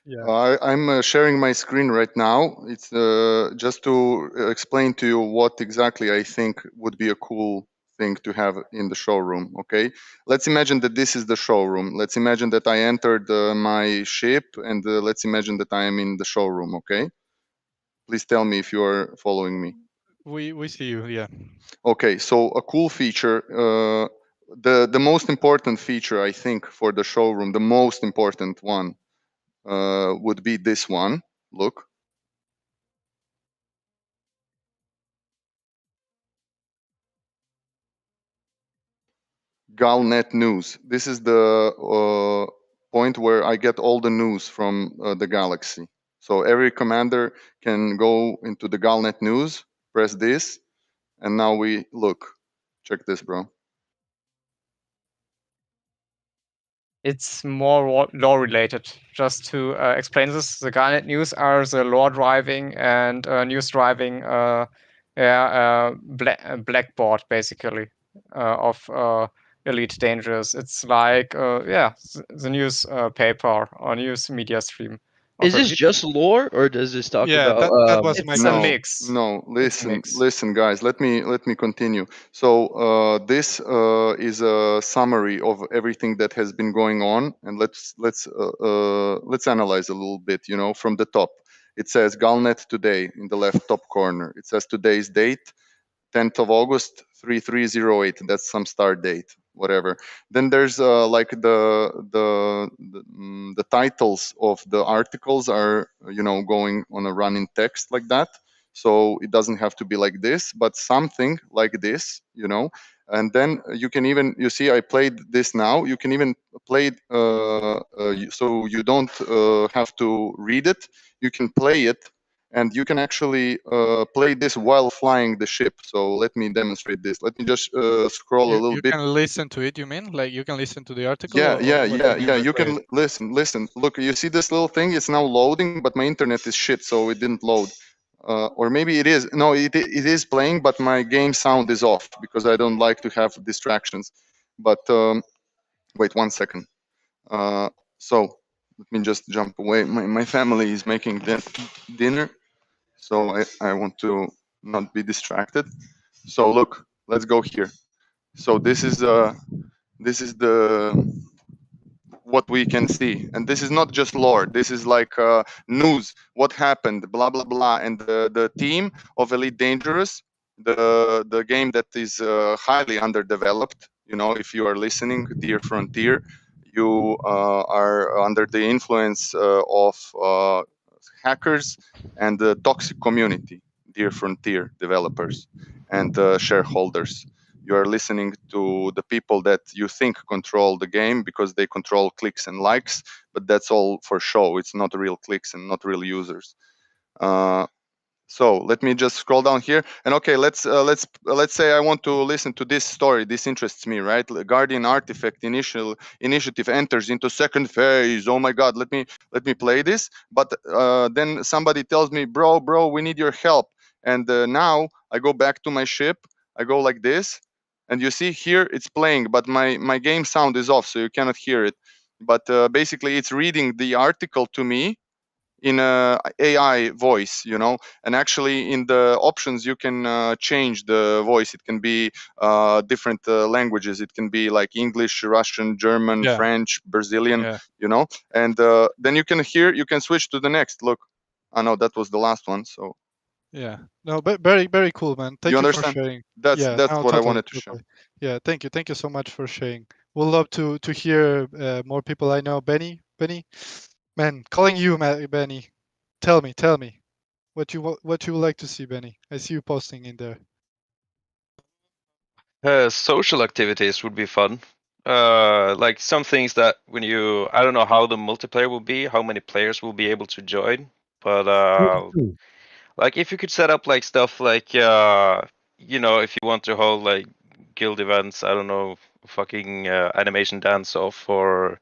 Yeah. I'm sharing my screen right now. It's just to explain to you what exactly I think would be a cool thing to have in the showroom. Okay, let's imagine that this is the showroom. Let's imagine that I entered my ship, and let's imagine that I am in the showroom. Okay, please tell me if you are following me. We see you. Yeah. Okay, so a cool feature. The most important feature I think for the showroom, the most important one, would be this one. Look. Galnet News. This is the point where I get all the news from the galaxy. So every commander can go into the Galnet News, press this, and now we look. Check this, bro. It's more lore related. Just to explain this, the Garnet News are the lore driving and news driving blackboard basically of Elite Dangerous. It's like the news paper or news media stream. Is this just lore, or does this talk Yeah, about? that was my It's a mix. No, It's a listen, mix. listen, guys. Let me continue. So this is a summary of everything that has been going on, and let's analyze a little bit. You know, from the top, it says Galnet today in the left top corner. It says today's date, 10th of August, 3308. That's some start date, whatever. Then there's like the titles of the articles are going on a running text like that. So it doesn't have to be like this, but something like this, And then you can even see I played this now. You can even play it so you don't have to read it. You can play it and you can actually play this while flying the ship. So let me demonstrate this. Let me just scroll a little You bit. can listen to it. You mean like you can listen to the article? Yeah, or yeah, what do yeah, you mean yeah. by You play it? can listen. Look, you see this little thing? It's now loading, but my internet is shit, so it didn't load. Or maybe it is. No, it is playing, but my game sound is off because I don't like to have distractions. But wait 1 second. So let me just jump away. My family is making dinner, so I want to not be distracted. So look, let's go here. So this is the what we can see, and this is not just lore. This is like news, what happened, blah blah blah, and the team of Elite Dangerous, the game that is highly underdeveloped. If you are listening, dear Frontier, you are under the influence of hackers and the toxic community, dear Frontier developers and shareholders. You are listening to the people that you think control the game because they control clicks and likes, but that's all for show. It's not real clicks and not real users. So let me just scroll down here, and okay, let's say I want to listen to this story. This interests me, right? Guardian artifact initiative enters into second phase. Oh my God, let me play this. But then somebody tells me, bro, we need your help. And now I go back to my ship. I go like this, and you see here it's playing, but my game sound is off, so you cannot hear it. But basically, it's reading the article to me in a AI voice, and actually in the options you can change the voice. It can be different languages. It can be like English, Russian, German, Yeah. French, Brazilian, Yeah. and then you can switch to the next. Look, I know that was the last one. So Yeah. No, but very, very cool, man. Thank you you for understand? sharing. That's Yeah. that's No, what I totally, wanted to share. totally. Yeah. Thank you. Thank you so much for sharing. We'll love to hear more people I know. Benny, man, calling you, Benny. Tell me. What you would like to see, Benny? I see you posting in there. Social activities would be fun. Like some things that when you, I don't know how the multiplayer will be, how many players will be able to join, but like if you could set up like stuff like if you want to hold like guild events, I don't know, fucking animation dance off, or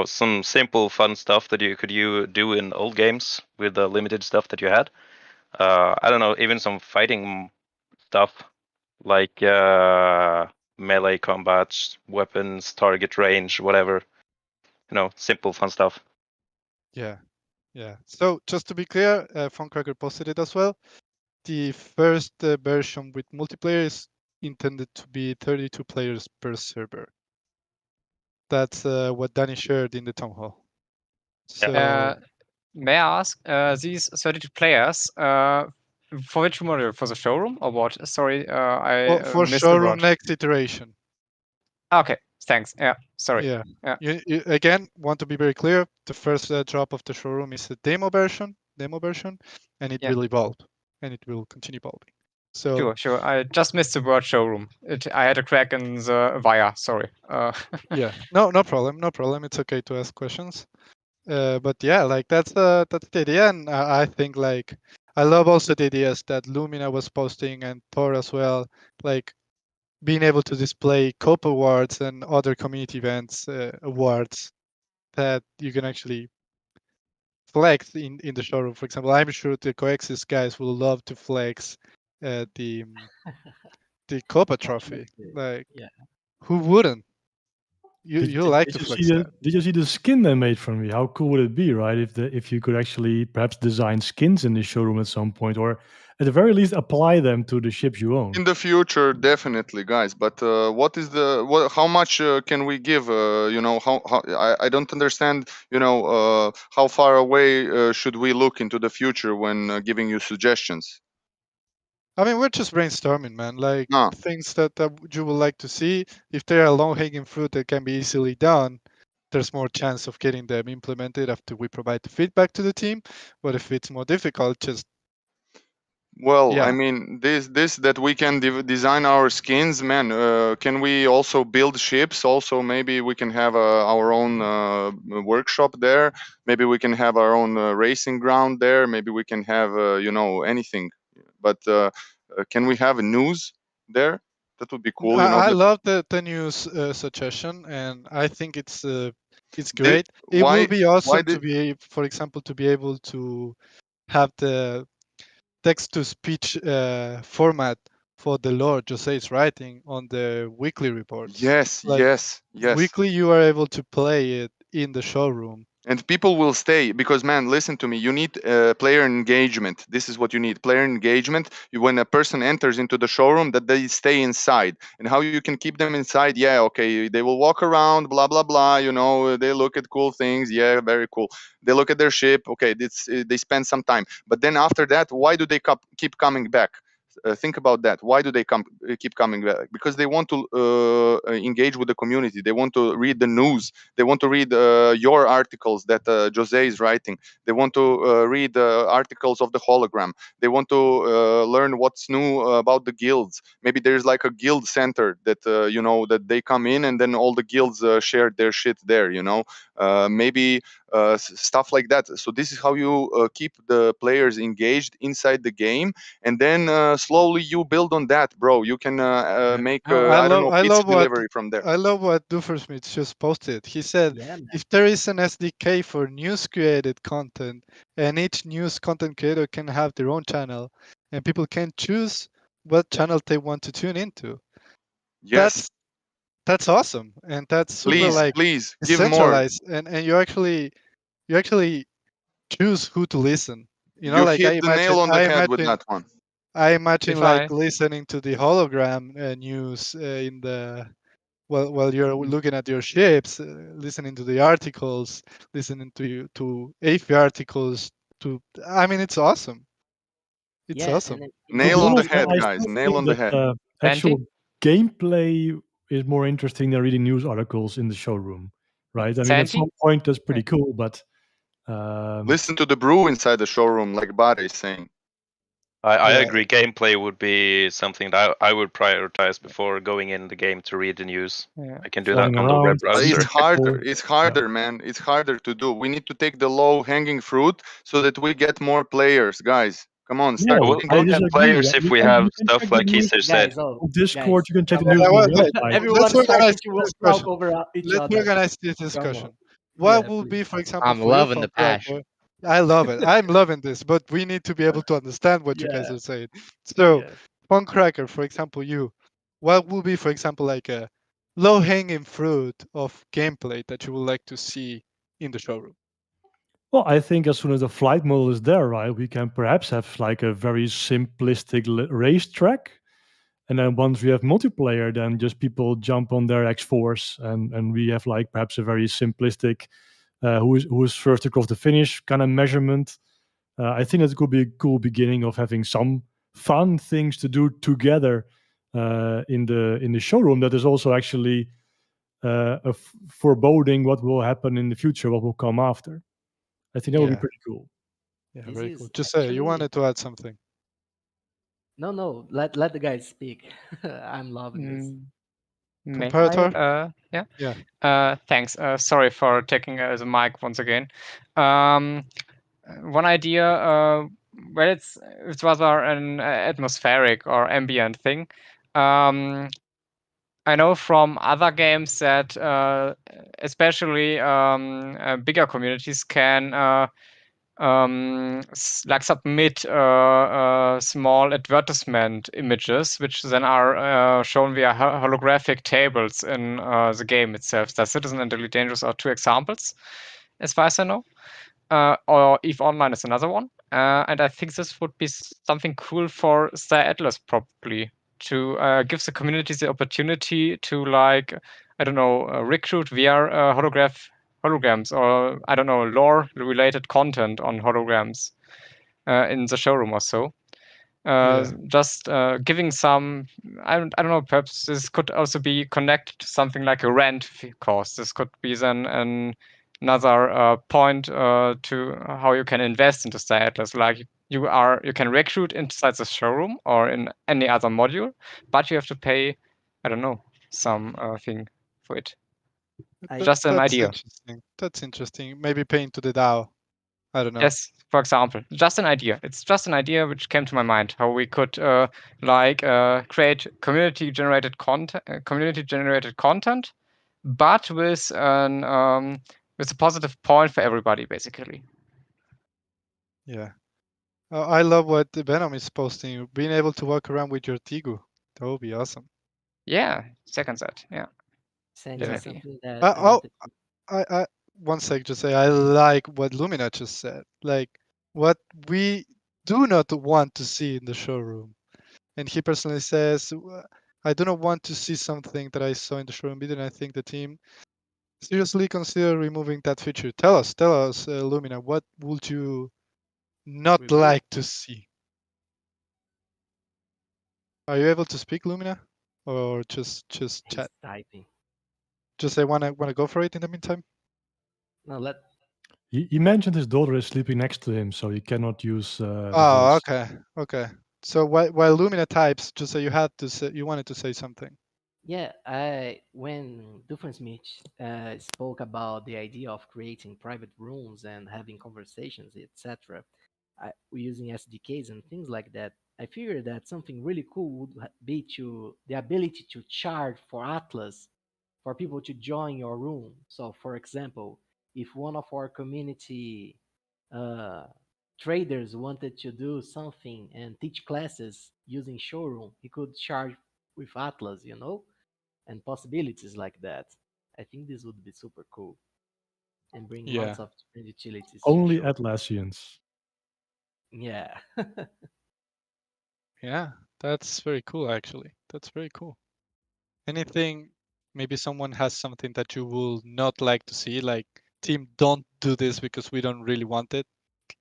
some simple fun stuff that you could do in old games with the limited stuff that you had. I don't know, even some fighting stuff like melee combats, weapons, target range, whatever. Simple fun stuff. Yeah. So just to be clear, Funkcracker posted it as well. The first version with multiplayer is intended to be 32 players per server. That's what Danny shared in the town hall. So may I ask, these 32 players, for which module? For the showroom or what? Sorry, I for missed showroom the word. next iteration. Okay, thanks. Yeah, sorry. Yeah. You again want to be very clear. The first drop of the showroom is a demo version, and it will evolve, and it will continue evolving. So sure. I just missed the word showroom. I had a crack in the wire. Sorry. Yeah. No problem. It's okay to ask questions. But yeah, like that's the idea, and I think like I love also the ideas that Lumina was posting and Thor as well, like being able to display COP awards and other community events awards that you can actually flex in the showroom. For example, I'm sure the Coexis guys will love to flex the Copa trophy. Like, who wouldn't? You like to flex that. Did you see the skin they made for me? How cool would it be, right? If you could actually perhaps design skins in the showroom at some point, or at the very least apply them to the ships you own. In the future, definitely, guys. But what is the how much can we give? How I don't understand. How far away should we look into the future when giving you suggestions? I mean, we're just brainstorming, man. Like things that you would like to see. If they are low-hanging fruit that can be easily done, there's more chance of getting them implemented after we provide the feedback to the team. But if it's more difficult, just I mean, this that we can design our skins, man. Can we also build ships? Also, maybe we can have our own workshop there. Maybe we can have our own racing ground there. Maybe we can have anything. But can we have news there? That would be cool. I love the news suggestion, and I think it's great. It will be awesome to be, for example, to be able to have the text-to-speech format for the lore Jose is writing on the weekly reports. Yes. Weekly, you are able to play it in the showroom. And people will stay because, man, listen to me. You need player engagement. This is what you need: player engagement. When a person enters into the showroom, that they stay inside. And how you can keep them inside? Yeah, okay, they will walk around, blah blah blah. They look at cool things. Yeah, very cool. They look at their ship. Okay, they spend some time. But then after that, why do they keep coming back? Think about that. Why do they keep coming back? Because they want to engage with the community. They want to read the news. They want to read your articles that Jose is writing. They want to read articles of the hologram. They want to learn what's new about the guilds. Maybe there's like a guild center that that they come in, and then all the guilds share their shit there. Maybe stuff like that. So this is how you keep the players engaged inside the game, and then slowly you build on that, bro. You can make pizza delivery from there. I love what Doofersmith just posted. He said, if there is an SDK for news created content, and each news content creator can have their own channel, and people can choose what channel they want to tune into. Yes. That's awesome, and that's super please give decentralized, more. And you actually choose who to listen. You hit the nail on the head with that one. I imagine listening to the hologram news in the while you're looking at your ships, listening to the articles, listening to AFI articles. I mean, it's awesome. It's awesome. Nail on the head, guys. Nail on the head. Actual gameplay is more interesting than reading news articles in the showroom, right? I mean, at some point that's pretty cool, but Listen to the brew inside the showroom, like Bade is saying. I Yeah. agree. Gameplay would be something that I would prioritize before going in the game to read the news. Yeah. I can do Flying that on the web around, browser. It's harder. people. It's harder, man. It's harder to do. We need to take the low hanging fruit so that we get more players, guys. Come on, start. No, We'll, I we'll get disagree. players if You we can, have you can stuff check the like news Heiser said. Guys, oh, on Discord. guys, You can check the Yeah, news on wait, the wait. website. everyone Let's organize starting to this talk discussion. over each Let's other. organize this Come discussion. on. What Yeah, will please. be, for example, I'm for you, loving the Fun Cracker? passion. I love it. I'm loving this, but we need to be able to understand what you guys Yeah. are saying. So, Yeah. Fun Cracker, for example, you, what will be, for example, like a low-hanging fruit of gameplay that you would like to see in the showroom? Well, I think as soon as the flight model is there, right, we can perhaps have like a very simplistic racetrack. And then once we have multiplayer, then just people jump on their X4s and we have like perhaps a very simplistic who is first across the finish kind of measurement. I think that could be a cool beginning of having some fun things to do together in the showroom. That is also actually foreboding what will happen in the future, what will come after. I think that would be Yeah. pretty cool. Yeah, This very is cool. Just say you actually wanted to add something. no. Let the guys speak. I'm loving this. May Comparator? I? Yeah. Yeah. Thanks. Sorry for taking the mic once again. One idea, well, it's rather an atmospheric or ambient thing. I know from other games that especially bigger communities can like submit small advertisement images, which then are shown via holographic tables in the game itself. The Citizen and Deadly Dangerous are two examples, as far as I know. Or EVE Online is another one. And I think this would be something cool for Star Atlas, probably, to give the community the opportunity to, like, I don't know, recruit via holograms or, I don't know, lore-related content on holograms in the showroom or so. Just giving some, I don't know, perhaps this could also be connected to something like a rent cost. This could be then another point to how you can invest into Star Atlas. Like you can recruit inside the showroom or in any other module, but you have to pay, I don't know, some thing for it. Just an idea. Interesting. That's interesting. Maybe paying to the DAO. I don't know. Yes, for example, just an idea. It's just an idea which came to my mind. How we could create community-generated content, but with a positive point for everybody, basically. Yeah. I love what Venom is posting. Being able to walk around with your Tigu. That would be awesome. Yeah, second that. Yeah. Something that I one sec, just say I like what Lumina just said. Like what we do not want to see in the showroom. And he personally says, I do not want to see something that I saw in the showroom video, and I think the team seriously consider removing that feature. Tell us, Lumina, what would you not like to see? Are you able to speak, Lumina, or just chat? Typing. Just say wanna go for it in the meantime. No, let. He mentioned his daughter is sleeping next to him, so he cannot use. Oh, okay. So while Lumina types, just say you wanted to say something. Yeah, when Doofenshmirtz spoke about the idea of creating private rooms and having conversations, etc., using SDKs and things like that, I figured that something really cool would be the ability to charge for Atlas for people to join your room. So, for example, if one of our community traders wanted to do something and teach classes using Showroom, he could charge with Atlas, and possibilities like that. I think this would be super cool and bring lots of different utilities. Only Atlassians. Yeah. Yeah, that's very cool, actually. That's very cool. Anything, maybe someone has something that you will not like to see, like, team, don't do this because we don't really want it.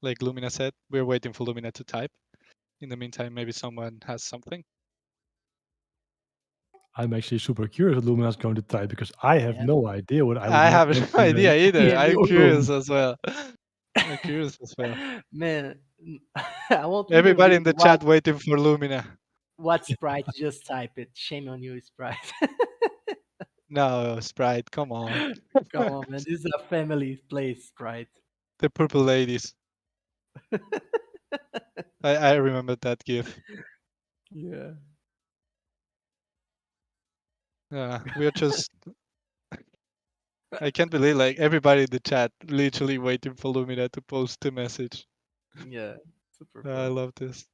Like Lumina said, we're waiting for Lumina to type. In the meantime, maybe someone has something. I'm actually super curious what Lumina is going to type because I have no idea what I would I not have want no in idea the either. I'm showroom. curious as well. I'm curious as well. Man, I won't even Everybody read in the chat waiting for Lumina. what Sprite just type it. Shame on you, Sprite. No, Sprite, come on. Come on, man. This is a family place, Sprite. The purple ladies. I remember that gif. Yeah. Yeah, we're just. I can't believe like everybody in the chat literally waiting for Lumina to post the message. Yeah. Super I fun. love this.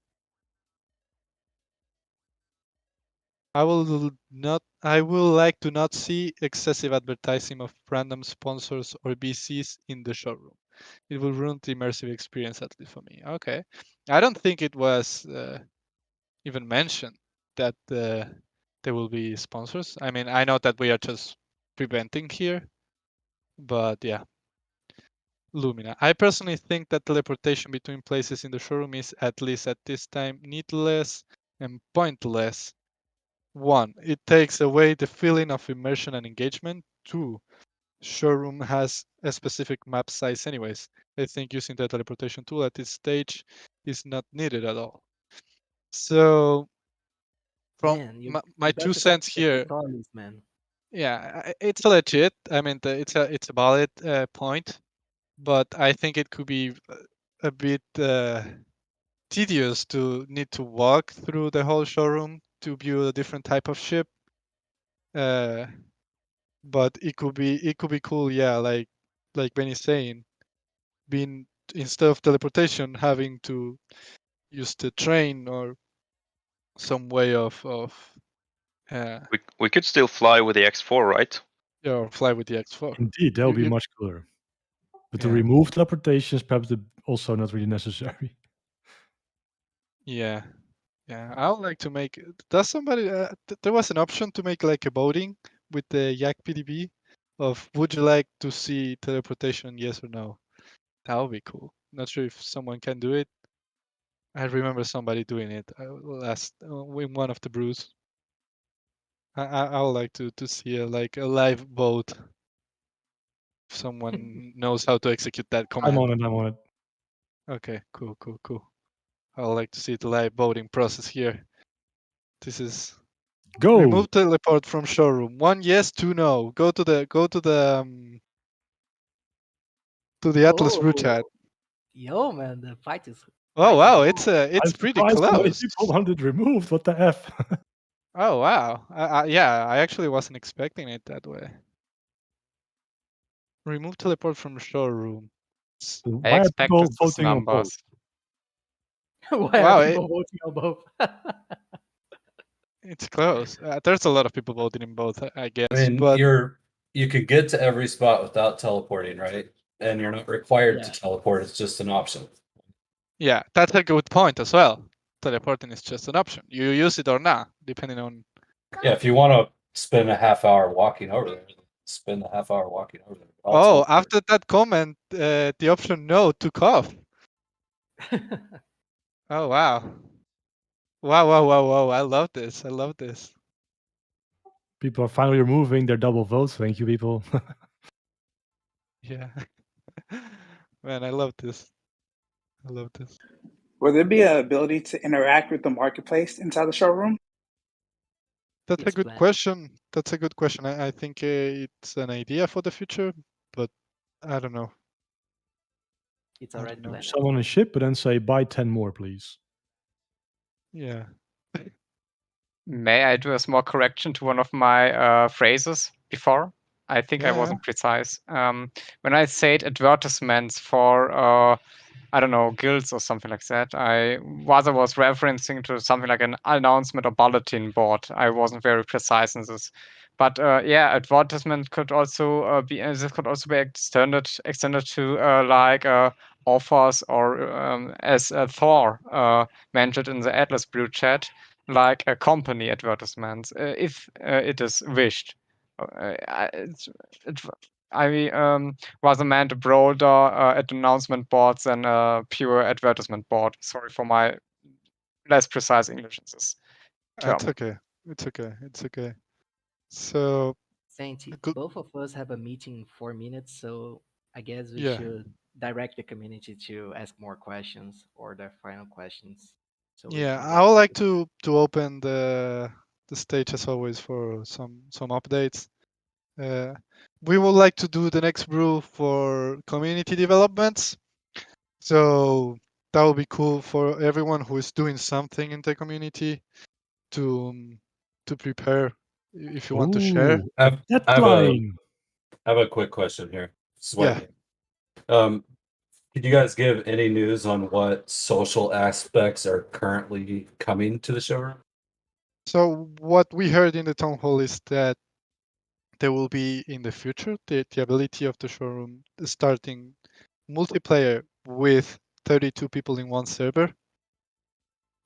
I will like to not see excessive advertising of random sponsors or BCs in the showroom. It will ruin the immersive experience, at least for me. Okay. I don't think it was even mentioned that there will be sponsors. I mean, I know that we are just preventing here, but yeah. Lumina. I personally think that teleportation between places in the showroom is, at least at this time, needless and pointless. 1. It takes away the feeling of immersion and engagement. 2. Showroom has a specific map size anyways. I think using the teleportation tool at this stage is not needed at all. So, from Man, my you 2 got to talk cents to the here, tutorials, man. yeah, it's legit. I mean, it's a valid point, but I think it could be a bit tedious to need to walk through the whole showroom to view a different type of ship. But it could be cool, yeah, like Benny's saying, being instead of teleportation having to use the train or some way of we could still fly with the X4, right? yeah, or fly with the X4. Indeed, that would be much cooler. But to Yeah. remove teleportation is perhaps also not really necessary. Yeah. Yeah, I would like to make. Does somebody? There was an option to make like a voting with the Yak PDB of would you like to see teleportation, yes or no? That would be cool. Not sure if someone can do it. I remember somebody doing it last in one of the brews. I would like to see a live vote. If someone knows how to execute that command. I'm on it. Okay, cool. I would like to see the live voting process here. This is Go. Remove teleport from showroom. 1 yes, 2 no. Go to the Atlas Brew chat. Yo, man, the fight is. Oh wow, it's I'm pretty surprised how many close. people wanted removed. What the f? Oh wow. Yeah, I actually wasn't expecting it that way. Remove teleport from showroom. Why are people voting on both? Why Wow, are people voting on both? It's close. There's a lot of people voting in both, I guess. I mean, but you could get to every spot without teleporting, right? And you're not required to teleport. It's just an option. Yeah, that's a good point as well. Teleporting is just an option. You use it or not, depending on. Yeah, if you want to spend a half hour walking over there, spend a half hour walking over there. Oh, after that comment, the option no took off. Oh wow. Wow. I love this. People are finally removing their double votes. Thank you, people. Yeah. Man, I love this. Will there be an ability to interact with the marketplace inside the showroom? That's a good question. I think it's an idea for the future, but I don't know. It's already planned. Someone on ship, but then say buy 10 more, please. Yeah. May I do a small correction to one of my phrases before? I think I wasn't precise. When I said advertisements for, I don't know, guilds or something like that, I rather was referencing to something like an announcement or bulletin board. I wasn't very precise in this. But yeah, advertisement could also be this could also be extended to like offers or as Thor mentioned in the Atlas Brew chat, like a company advertisements if it is wished. I rather meant a broader announcement board than a pure advertisement board. Sorry for my less precise English in this term. It's okay. So, Santi, both of us have a meeting in 4 minutes, so I guess we should direct the community to ask more questions or their final questions. So yeah, I would like to open the stage as always for some updates. We would like to do the next brew for community developments. So that would be cool for everyone who is doing something in the community to prepare if you want to share. I have a quick question here. Sweaty. Yeah. Could you guys give any news on what social aspects are currently coming to the showroom? So what we heard in the town hall is that there will be in the future the ability of the showroom starting multiplayer with 32 people in one server.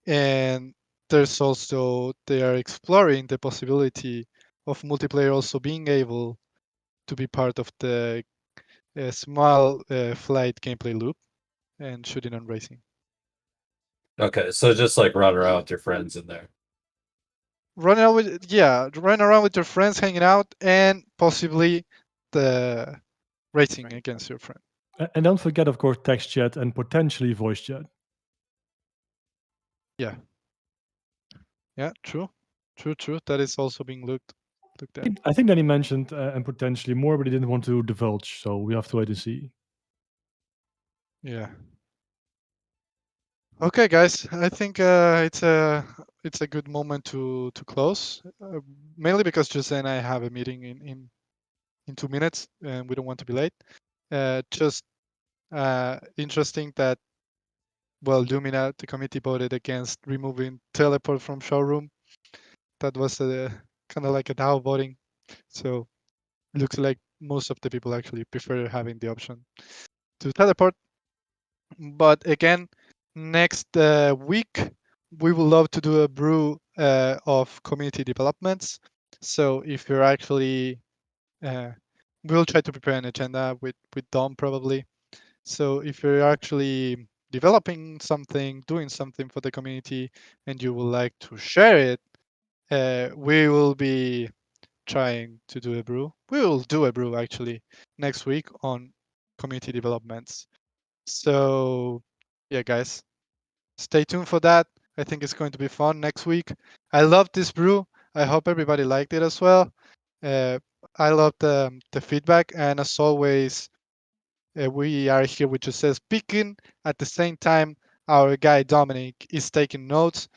And there's also, they are exploring the possibility of multiplayer also being able to be part of the small flight gameplay loop and shooting and racing. Okay, so just like run around with your friends in there. Run around with your friends, hanging out, and possibly the racing against your friend. And don't forget, of course, text chat and potentially voice chat. Yeah. Yeah, true. That is also being looked at. I think that he mentioned and potentially more, but he didn't want to divulge, so we have to wait and see. Yeah. Okay, guys. I think it's a good moment to close, mainly because Jose and I have a meeting in 2 minutes, and we don't want to be late. Just interesting that Lumina, the committee voted against removing teleport from showroom. That was kind of like a DAO voting, so looks like most of the people actually prefer having the option to teleport. But again, next week we would love to do a brew of community developments. So if you're actually, we'll try to prepare an agenda with Dom probably. So if you're actually developing something, doing something for the community, and you would like to share it, we will be trying to do a brew. We will do a brew actually next week on community developments. So yeah, guys, stay tuned for that. I think it's going to be fun next week. I love this brew. I hope everybody liked it as well. I love the feedback, and as always, we are here with Jose speaking. At the same time, our guy Dominic is taking notes,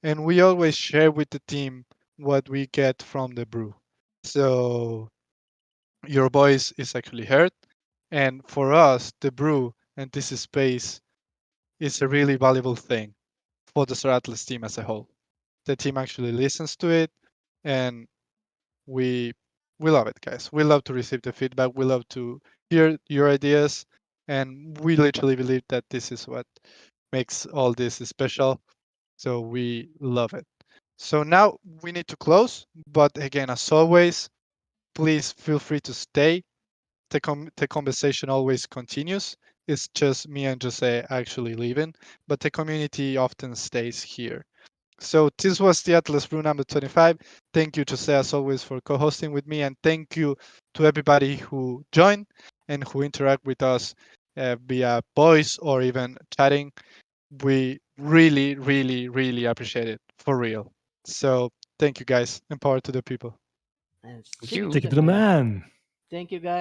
and we always share with the team what we get from the brew. So your voice is actually heard, and for us, the brew and this space is a really valuable thing for the Star Atlas team as a whole. The team actually listens to it, and we love it, guys. We love to receive the feedback. We love to hear your ideas, and we literally believe that this is what makes all this special. So we love it. So now we need to close, but again, as always, please feel free to stay. The conversation always continues. It's just me and Jose actually leaving, but the community often stays here. So this was the Atlas Brew number 25. Thank you, Jose, as always, for co-hosting with me, and thank you to everybody who joined and who interact with us via voice or even chatting. We really, really, really appreciate it, for real. So thank you, guys, and power to the people. And Take it to the man. Thank you, guys.